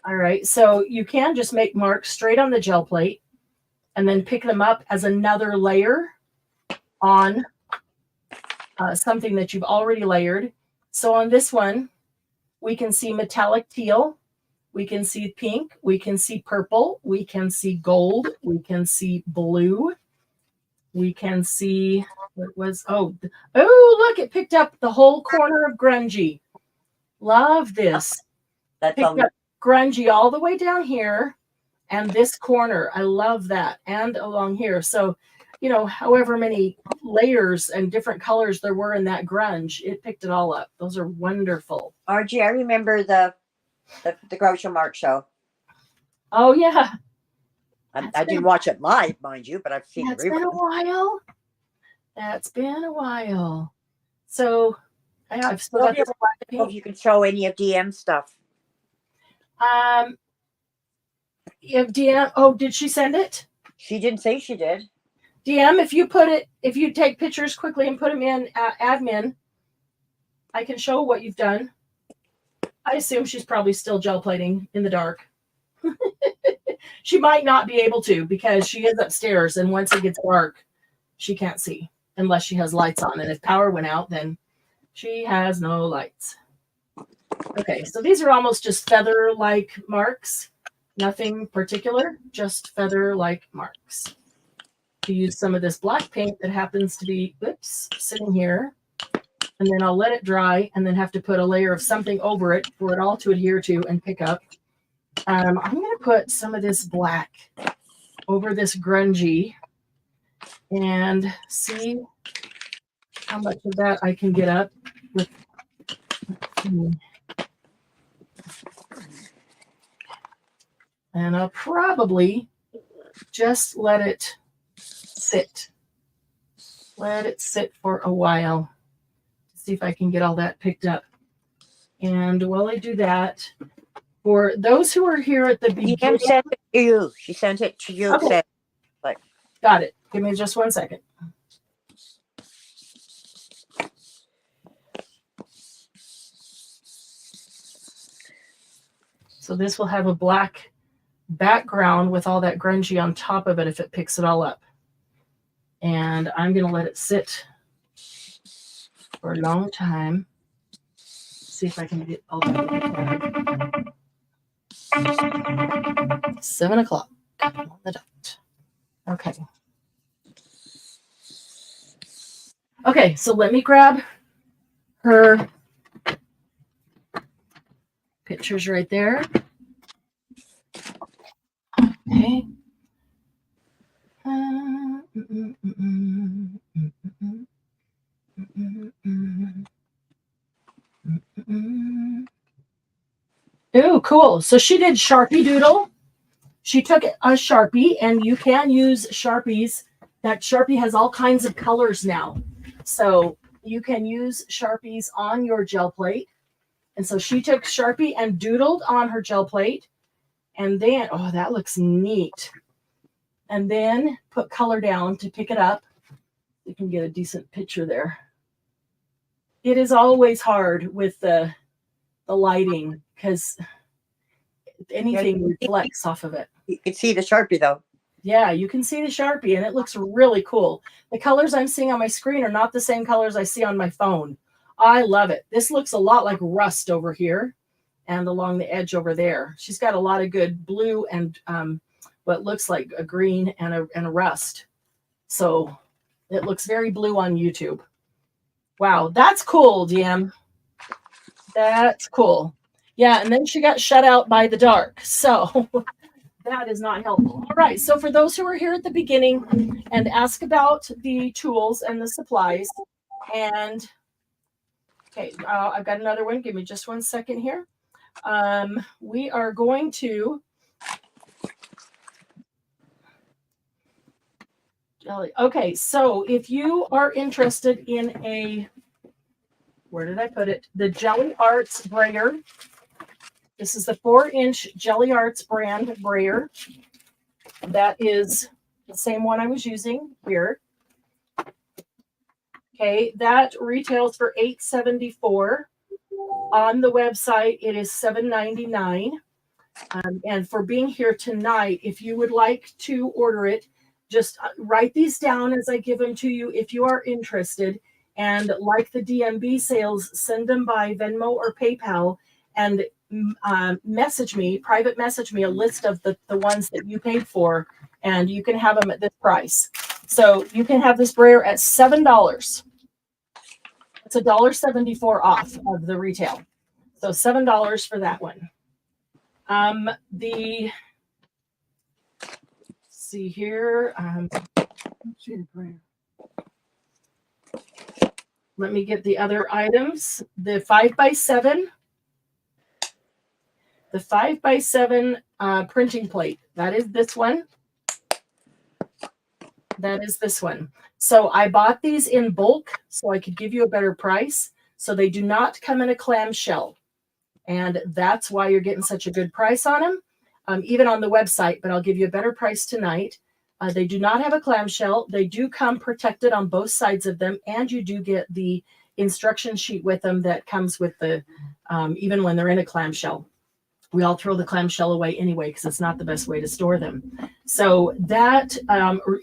All right, so you can just make marks straight on the gel plate and then pick them up as another layer on something that you've already layered. So on this one, we can see metallic teal, we can see pink, we can see purple, we can see gold, we can see blue, we can see, what was, oh, look, it picked up the whole corner of grungy. Love this. That's Picked up grungy all the way down here and this corner. I love that. And along here. So, you know, however many layers and different colors there were in that grunge, it picked it all up. Those are wonderful. RG, I remember the Groucho Marx show. Oh, yeah. I didn't watch it live, mind you, but I've seen it. That's been a while. That's been a while. So I've still got this black Hope you can show any of DM stuff. If DM, oh, did she send it? She didn't say she did. DM, if you take pictures quickly and put them in admin, I can show what you've done. I assume she's probably still gel plating in the dark. She might not be able to because she is upstairs, and once it gets dark, she can't see unless she has lights on. And if power went out, then she has no lights. Okay, so these are almost just feather-like marks. Nothing particular, just feather-like marks. To use some of this black paint that happens to be, sitting here. And then I'll let it dry and then have to put a layer of something over it for it all to adhere to and pick up. I'm going to put some of this black over this grungy and see how much of that I can get up with. And I'll probably just let it sit. Let it sit for a while. See if I can get all that picked up. And while I do that, For those who are here at the DM beginning, sent it to you. She sent it to you. Okay. Said, got it. Give me just 1 second. So this will have a black background with all that grungy on top of it if it picks it all up. And I'm going to let it sit for a long time. See if I can get all that. 7 o'clock on the dot. Okay. Okay, so let me grab her pictures right there. Okay. Ooh, cool. So she did Sharpie Doodle. She took a Sharpie, and you can use Sharpies. That Sharpie has all kinds of colors now. So you can use Sharpies on your gel plate. And so she took Sharpie and doodled on her gel plate. And then, oh, that looks neat. And then put color down to pick it up. You can get a decent picture there. It is always hard with the lighting because anything reflects off of it. you can see the Sharpie though. Yeah, you can see the Sharpie, and it looks really cool. The colors I'm seeing on my screen are not the same colors I see on my phone. I love it. This looks a lot like rust over here and along the edge over there. She's got a lot of good blue and what looks like a green and a rust. So it looks very blue on YouTube. Wow, that's cool, DM. That's cool. Yeah, and then she got shut out by the dark. So that is not helpful. All right, so for those who are here at the beginning and ask about the tools and the supplies, and okay, I've got another one. Give me just 1 second here. We are going to okay, so if you are interested in a, where did I put it? The Jelly Arts brayer. This is the 4-inch Jelly Arts brand brayer. That is the same one I was using here. Okay, that retails for $8.74. On the website, it is $7.99. And for being here tonight, if you would like to order it, just write these down as I give them to you if you are interested. And like the DMB sales, send them by Venmo or PayPal and private message me a list of the ones that you paid for, and you can have them at this price. So you can have this brayer at $7. It's $1.74 off of the retail. So $7 for that one. See here. Let me get the other items. The 5x7. The 5x7 printing plate. That is this one. That is this one. So I bought these in bulk so I could give you a better price. So they do not come in a clamshell. And that's why you're getting such a good price on them, even on the website, but I'll give you a better price tonight. They do not have a clamshell. They do come protected on both sides of them, and you do get the instruction sheet with them that comes with the, even when they're in a clamshell. We all throw the clamshell away anyway because it's not the best way to store them. So that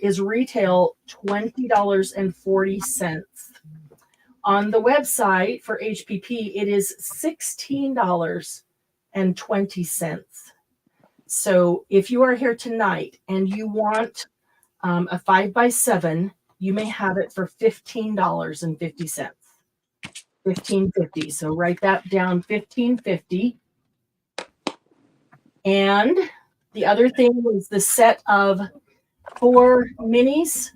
is retail $20.40. On the website for HPP, it is $16.20. So if you are here tonight and you want a 5x7, you may have it for $15.50. $15.50. So write that down, $15.50. And the other thing was the set of 4 minis.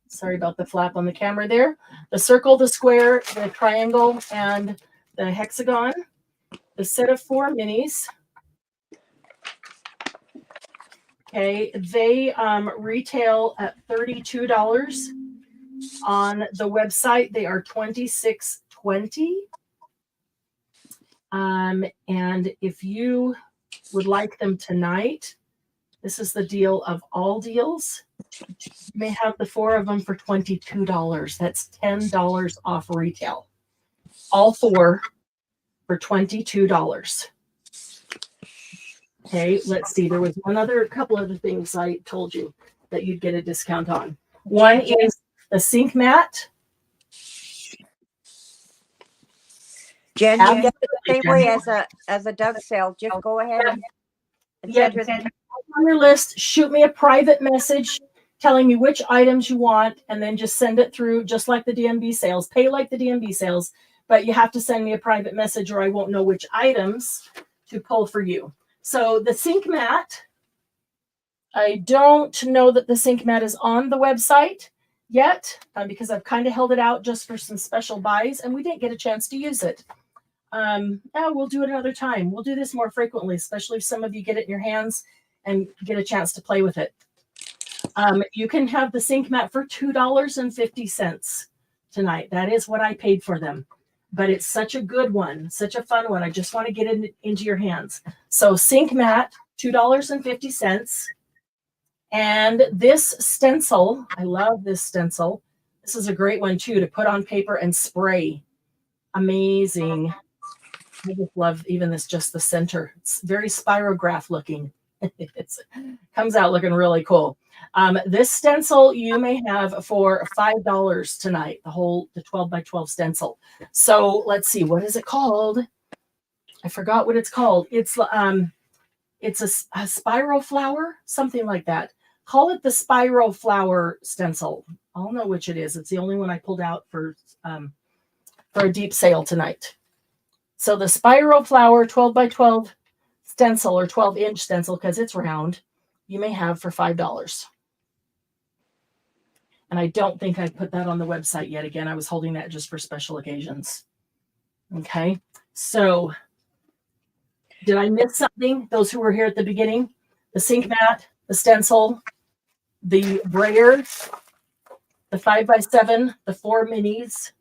Sorry about the flap on the camera there. The circle, the square, the triangle, and the hexagon. The set of 4 minis. Okay, they retail at $32. On the website, they are $26.20. And if you would like them tonight, this is the deal of all deals. You may have the 4 of them for $22. That's $10 off retail. All 4 for $22. Okay, let's see. There was couple other things I told you that you'd get a discount on. One is the sink mat. Jen, you get it the same way as a Doug sale. Just go ahead and Yeah, on your list, shoot me a private message telling me which items you want, and then just send it through just like the DMB sales. Pay like the DMB sales, but you have to send me a private message or I won't know which items to pull for you. So the sink mat, I don't know that the sink mat is on the website yet because I've kind of held it out just for some special buys and we didn't get a chance to use it. We'll do it another time. We'll do this more frequently, especially if some of you get it in your hands and get a chance to play with it. You can have the sink mat for $2.50 tonight. That is what I paid for them. But it's such a good one, such a fun one. I just want to get it into your hands. So sink mat, $2.50. And this stencil, I love this stencil. This is a great one too to put on paper and spray. Amazing. I just love even just the center. It's very spirograph looking. It comes out looking really cool. This stencil you may have for $5 tonight, the 12 by 12 stencil. So let's see, what is it called? I forgot what it's called. It's a spiral flower, something like that. Call it the spiral flower stencil. I'll know which it is. It's the only one I pulled out for a deep sale tonight. So the spiral flower 12 by 12 stencil or 12-inch stencil, because it's round, you may have for $5. And I don't think I put that on the website yet. Again, I was holding that just for special occasions. Okay, so did I miss something? Those who were here at the beginning, the sink mat, the stencil, the brayer, the 5x7, the 4 minis.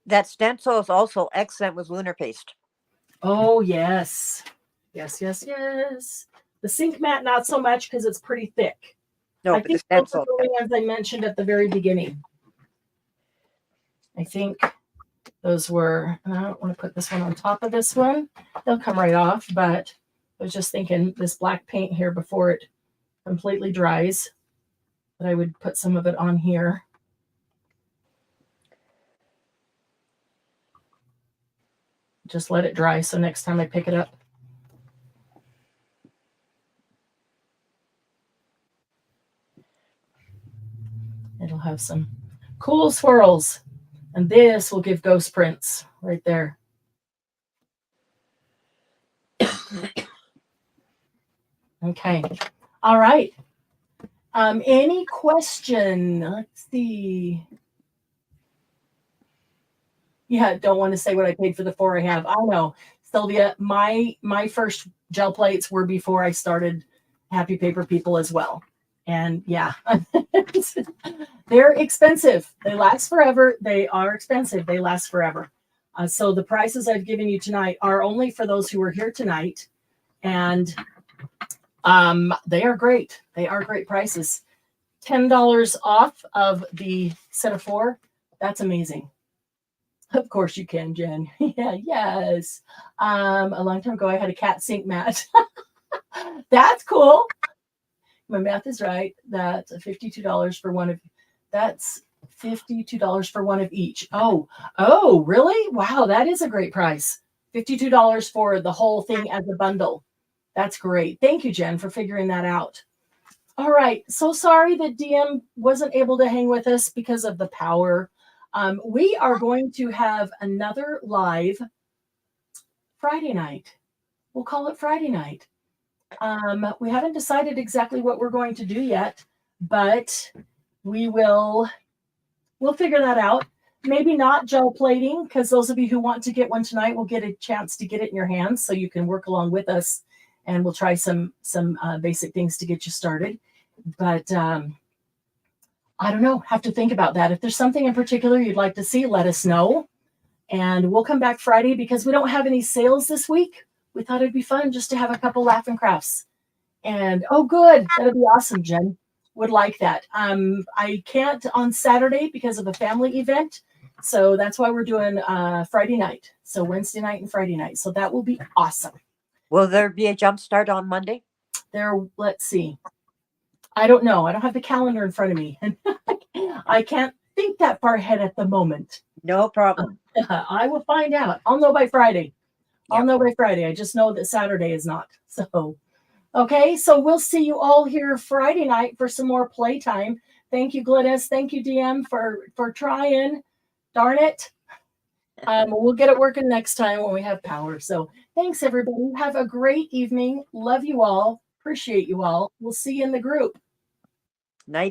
That stencil is also excellent with lunar paste. Oh, yes. Yes. The sink mat, not so much because it's pretty thick. No, but the stencil. Those are the ones I mentioned at the very beginning. I think those were, I don't want to put this one on top of this one. They'll come right off, but I was just thinking this black paint here before it completely dries, that I would put some of it on here. Just let it dry so next time I pick it up. It'll have some cool swirls. And this will give ghost prints right there. Okay. All right. Any question? Let's see. Yeah, don't want to say what I paid for the 4 I have. I know, Sylvia, my first gel plates were before I started Happy Paper People as well. And yeah, they're expensive. They last forever. They are expensive. They last forever. So the prices I've given you tonight are only for those who are here tonight. And they are great. They are great prices. $10 off of the set of 4. That's amazing. Of course you can, Jen. Yeah, yes. A long time ago, I had a cat sink mat. That's cool. My math is right. That's $52 for one of. That's $52 for one of each. Oh, really? Wow, that is a great price. $52 for the whole thing as a bundle. That's great. Thank you, Jen, for figuring that out. All right. So sorry that DM wasn't able to hang with us because of the power. We are going to have another live Friday night. We'll call it Friday night. We haven't decided exactly what we're going to do yet, but we'll figure that out. Maybe not gel plating, because those of you who want to get one tonight will get a chance to get it in your hands so you can work along with us, and we'll try some basic things to get you started. But I don't know, have to think about that. If there's something in particular you'd like to see, let us know. And we'll come back Friday because we don't have any sales this week. We thought it'd be fun just to have a couple laughing crafts. And oh, good. That'd be awesome, Jen. Would like that. I can't on Saturday because of a family event. So that's why we're doing Friday night. So Wednesday night and Friday night. So that will be awesome. Will there be a jump start on Monday? Let's see. I don't know. I don't have the calendar in front of me. I can't think that far ahead at the moment. No problem. I will find out. I'll know by Friday. I'll Yep. know by Friday. I just know that Saturday is not. So, okay. So we'll see you all here Friday night for some more playtime. Thank you, Glynis. Thank you, DM, for trying. Darn it. We'll get it working next time when we have power. So thanks, everybody. Have a great evening. Love you all. Appreciate you all. We'll see you in the group. Night.